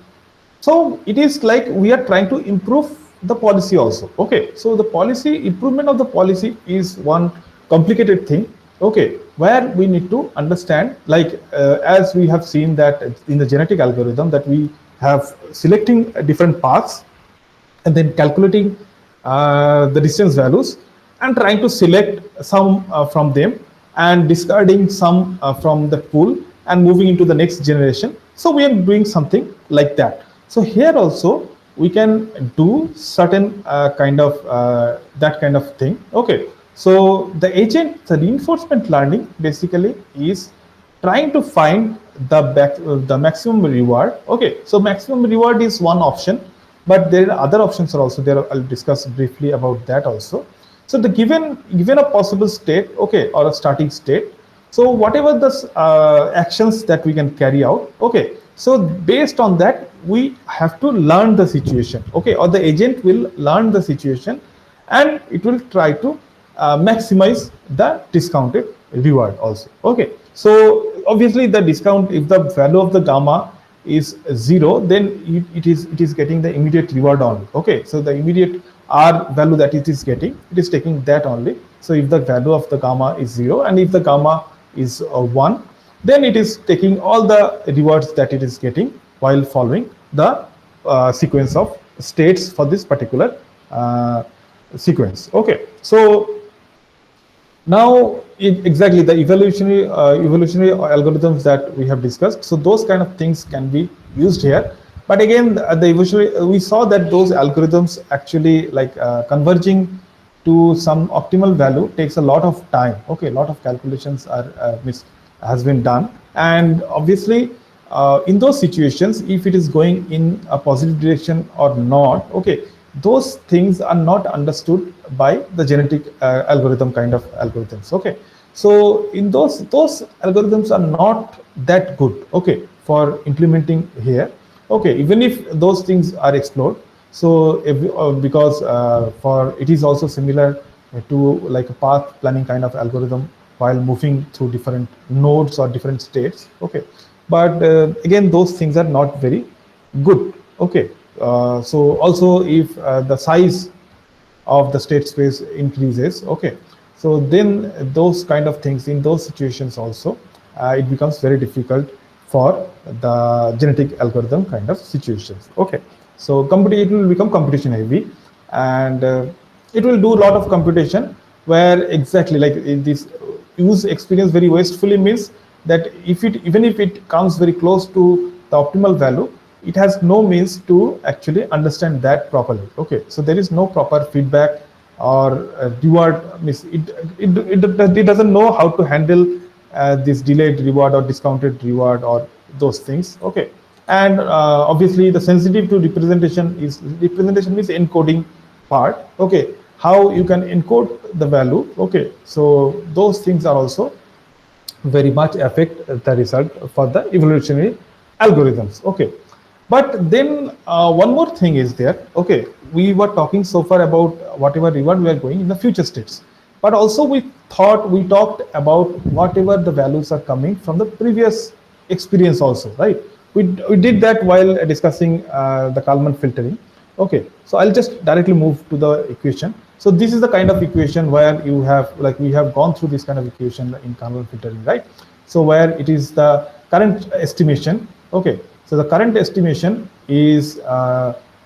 it is like we are trying to improve the policy also. Okay, so the policy improvement of the policy is one complicated thing. Okay, where we need to understand, like as we have seen that in the genetic algorithm, that we have selecting different paths and then calculating the distance values and trying to select some from them and discarding some from the pool and moving into the next generation. So we are doing something like that. So here also we can do certain kind of that kind of thing. Okay, so the reinforcement learning basically is trying to find the maximum reward. Okay, so maximum reward is one option, but there are other options are also there. I'll discuss briefly about that also. So the given a possible state, okay, or a starting state, so whatever the actions that we can carry out, okay, so based on that we have to learn the situation, okay, or the agent will learn the situation and it will try to maximize the discounted reward also. Okay, so obviously the discount, if the value of the gamma is 0, then it is getting the immediate reward only. Okay, so the immediate r value that it is getting, it is taking that only. So if the value of the gamma is 0 and if the gamma is 1, then it is taking all the rewards that it is getting while following the sequence of states for this particular sequence. Okay, so now exactly the evolutionary algorithms that we have discussed, so those kind of things can be used here. But again, the evolutionary, we saw that those algorithms actually like converging to some optimal value takes a lot of time. Okay, a lot of calculations are has been done, and obviously in those situations, if it is going in a positive direction or not, okay, those things are not understood by the genetic algorithm kind of algorithms. Okay, so in those algorithms are not that good, okay, for implementing here. Okay, even if those things are explored, so because for it is also similar to like a path planning kind of algorithm while moving through different nodes or different states. Okay, but again those things are not very good. Okay, so also if the size of the state space increases, okay, so then those kind of things in those situations also it becomes very difficult for the genetic algorithm kind of situations. Okay, so it will become computation heavy, and it will do a lot of computation where exactly like this use experience very wastefully means that if it even if it comes very close to the optimal value, it has no means to actually understand that properly. Okay, so there is no proper feedback or reward. It doesn't know how to handle this delayed reward or discounted reward or those things. Okay, and obviously the sensitive to representation means encoding part. Okay, how you can encode the value. Okay, so those things are also very much affect the result for the evolutionary algorithms. Okay, but then one more thing is there. Okay, we were talking so far about whatever reward we are going in the future states, but also we talked about whatever the values are coming from the previous experience also, right? We did that while discussing the Kalman filtering. Okay, so I'll just directly move to the equation. So this is the kind of equation where you have, like we have gone through this kind of equation in Kalman filtering, right? So where it is the current estimation. Okay, so the current estimation is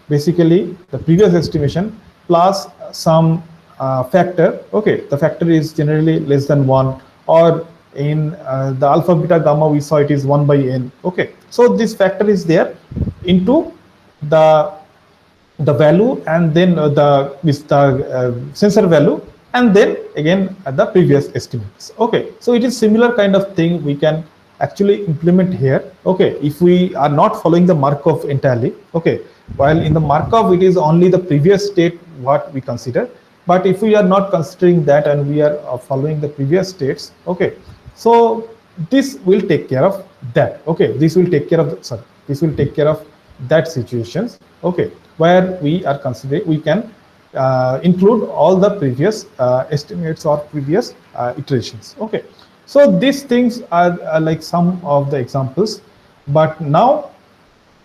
basically the previous estimation plus some factor. Okay, the factor is generally less than 1, or in the alpha beta gamma we saw it is 1 by n. Okay, so this factor is there into the value, and then the sensor value, and then again the previous estimates. Okay, so it is similar kind of thing we can actually implement here. Okay, if we are not following the Markov entirely. Okay, while in the Markov it is only the previous state what we consider, but if we are not considering that and we are following the previous states, okay, so this will take care of that. Okay, this will take care of this will take care of that situations. Okay, where we are considering, we can include all the previous estimates or previous iterations. Okay, so these things are like some of the examples, but now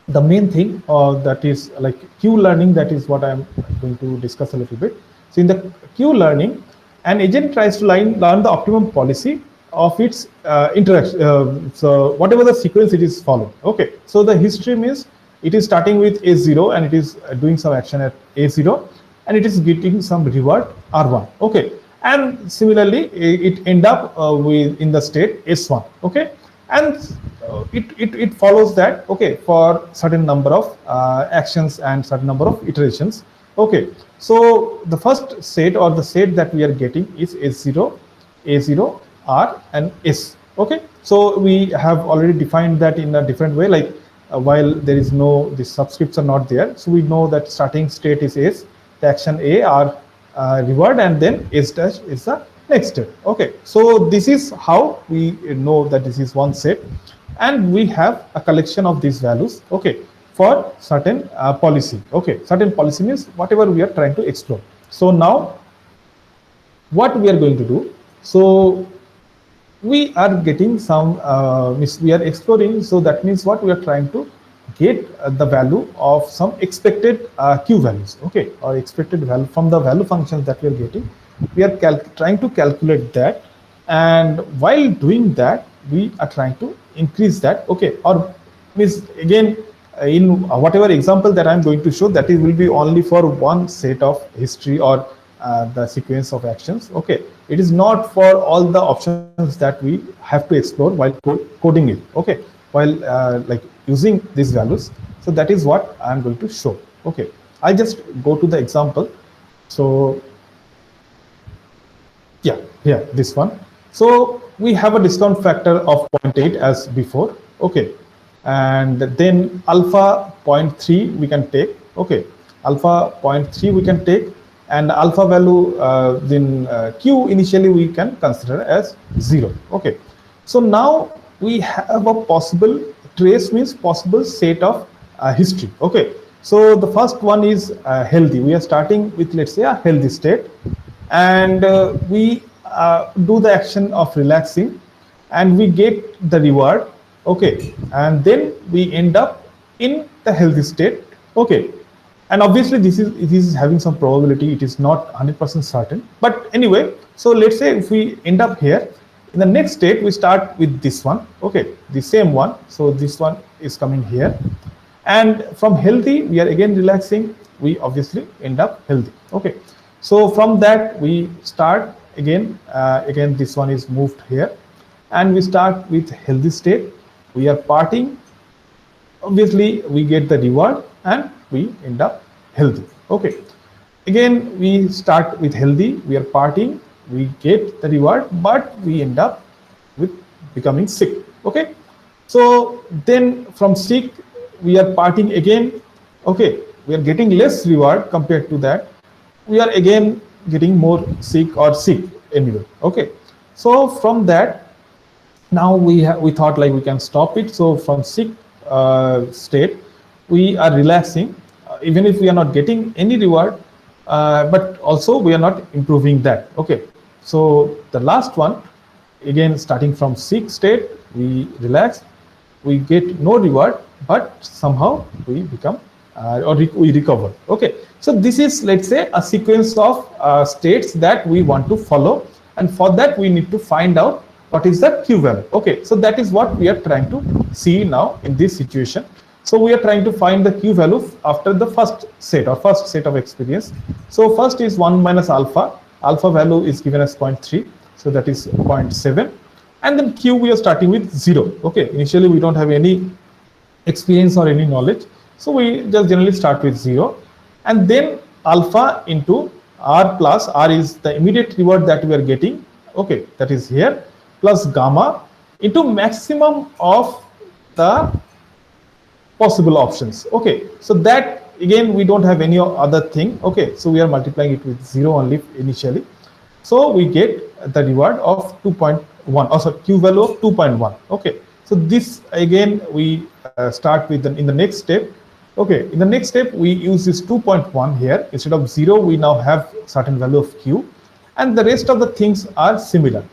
the main thing that is like Q learning, that is what I'm going to discuss a little bit. So in the Q learning, an agent tries to learn the optimum policy of its interaction. So whatever the sequence it is following. Okay, so the history means it is starting with A0 and it is doing some action at A0 and it is getting some reward R1. Okay, and similarly it end up with in the state S1. Okay, and it follows that, okay, for certain number of actions and certain number of iterations. Okay, so the first set or the set that we are getting is S0, A0, R and S. Okay, so we have already defined that in a different way, like while there is no, the subscripts are not there, so we know that starting state is S, the action A are reward, and then S dash is the next step. Okay, so this is how we know that this is one set, and we have a collection of these values, okay, for certain policy. Okay, certain policy means whatever we are trying to explore. So now what we are going to do, so we are getting some we are exploring, so that means what we are trying to get the value of some expected Q values, okay, or expected value from the value functions that we are getting. We are trying to calculate that, and while doing that we are trying to increase that, okay, or means again in whatever example that I'm going to show, that it will be only for one set of history or the sequence of actions. Okay, it is not for all the options that we have to explore while coding it. Okay, while like using these values. So that is what I'm going to show. Okay, I just go to the example. So yeah, here this one. So we have a discount factor of 0.8 as before. Okay, and then alpha 0.3 we can take. Okay, alpha 0.3 we can take, and alpha value then Q initially we can consider as 0. Okay, so now we have a possible trace, means possible set of history. Okay, so the first one is healthy. We are starting with, let's say, a healthy state, and we do the action of relaxing, and we get the reward. Okay, and then we end up in the healthy state. Okay, and obviously this is having some probability, it is not 100% certain, but anyway, so let's say if we end up here, in the next state we start with this one. Okay, the same one, so this one is coming here, and from healthy we are again relaxing, we obviously end up healthy. Okay, so from that we start again, again this one is moved here, and we start with healthy state, we are parting, obviously we get the reward and we end up healthy. Okay, again we start with healthy, we are partying, we get the reward, but we end up with becoming sick. Okay, so then from sick we are partying again. Okay, we are getting less reward compared to that, we are again getting more sick or sick anyway. Okay, so from that now we thought like we can stop it. So from sick state we are relaxing, even if we are not getting any reward, but also we are not improving that. Okay, so the last one, again starting from sick state, we relax, we get no reward, but somehow we become we recover. Okay, so this is, let's say, a sequence of states that we want to follow, and for that we need to find out what is the Q value. Okay, so that is what we are trying to see now in this situation. So we are trying to find the Q value after the first set or first set of experience. So first is 1 minus alpha. Alpha value is given as 0.3. So that is 0.7. And then Q we are starting with 0. Okay, initially we don't have any experience or any knowledge. So we just generally start with 0. And then alpha into R plus, R is the immediate reward that we are getting. Okay, that is here, plus gamma into maximum of the possible options. Okay, so that again we don't have any other thing. Okay, so we are multiplying it with 0 only initially, so we get the reward of 2.1, also Q value of 2.1. Okay, so this again we start with in the next step, Okay, in the next step, we use this 2.1 here. Instead of 0, we now have certain value of q, and the rest of the things are similar.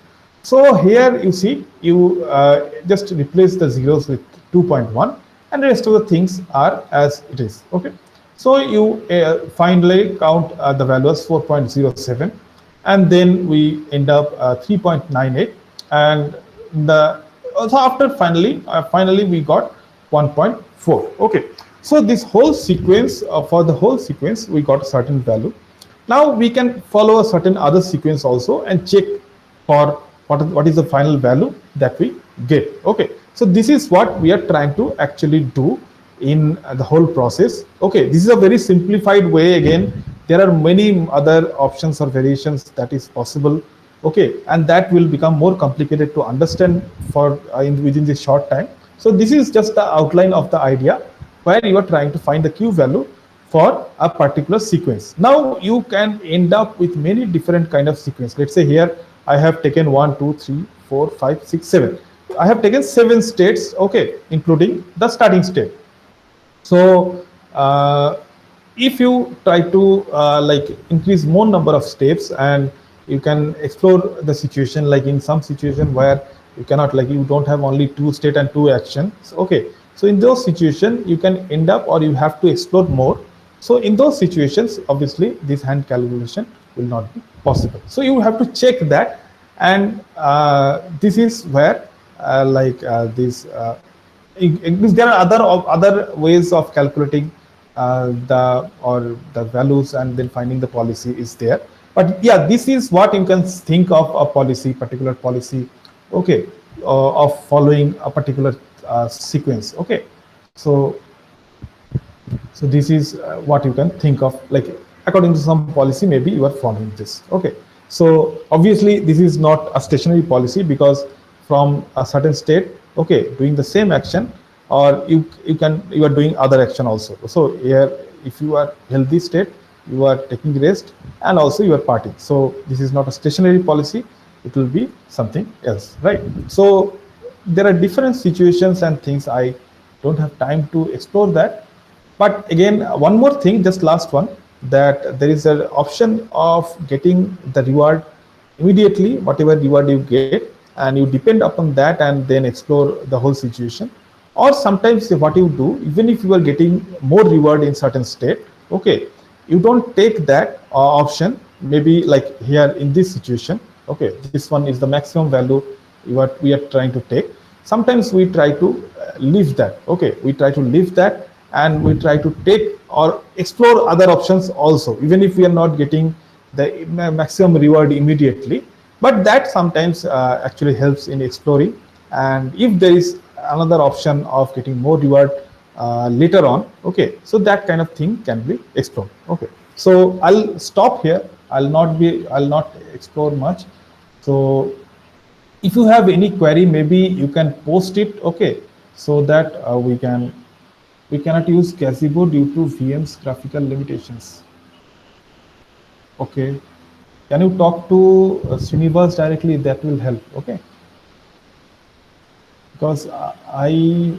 So here you see, you just replace the zeros with 2.1, and the rest of the things are as it is. Okay, so you finally count the value as 4.07, and then we end up 3.98, and the so after finally we got 1.4. Okay, so this whole sequence, for the whole sequence we got a certain value. Now we can follow a certain other sequence also and check for what is the final value that we get. Okay, so this is what we are trying to actually do in the whole process. Okay, this is a very simplified way. Again, there are many other options or variations that is possible. Okay, and that will become more complicated to understand for within this short time. So this is just the outline of the idea where you are trying to find the q value for a particular sequence. Now you can end up with many different kind of sequence. Let's say here I have taken 1, 2, 3, 4, 5, 6, 7. I have taken 7 states, okay, including the starting state. So if you try to like increase more number of steps, and you can explore the situation, like in some situation where you cannot, like you don't have only 2 state and 2 actions. Okay, so in those situations you can end up, or you have to explore more. So in those situations, obviously this hand calculation will not be possible. So you have to check that, and this is where there are other ways of calculating the values and then finding the policy is there. But yeah, this is what you can think of a policy, particular policy, okay, of following a particular sequence. Okay, so this is what you can think of, like according to some policy, maybe you are following this. Okay, so obviously this is not a stationary policy, because from a certain state, okay, doing the same action, or you are doing other action also. So here, if you are healthy state, you are taking rest, and also you are partying. So this is not a stationary policy, it will be something else, right? So there are different situations and things. I don't have time to explore that. But again, one more thing, just last one, that there is an option of getting the reward immediately, whatever reward you get, and you depend upon that and then explore the whole situation. Or sometimes what you do, even if you are getting more reward in certain state, okay, you don't take that option. Maybe like here in this situation, okay, this one is the maximum value we are trying to take. Sometimes we try to leave that. Okay, we try to leave that, and we try to take or explore other options also, even if we are not getting the maximum reward immediately. But that sometimes actually helps in exploring. And if there is another option of getting more reward later on, okay, so that kind of thing can be explored. Okay, so I'll stop here. I'll not explore much. So if you have any query, maybe you can post it, okay, so that we cannot use Gazebo due to VM's graphical limitations. Okay, can you talk to Srinivas directly? That will help. Okay, because I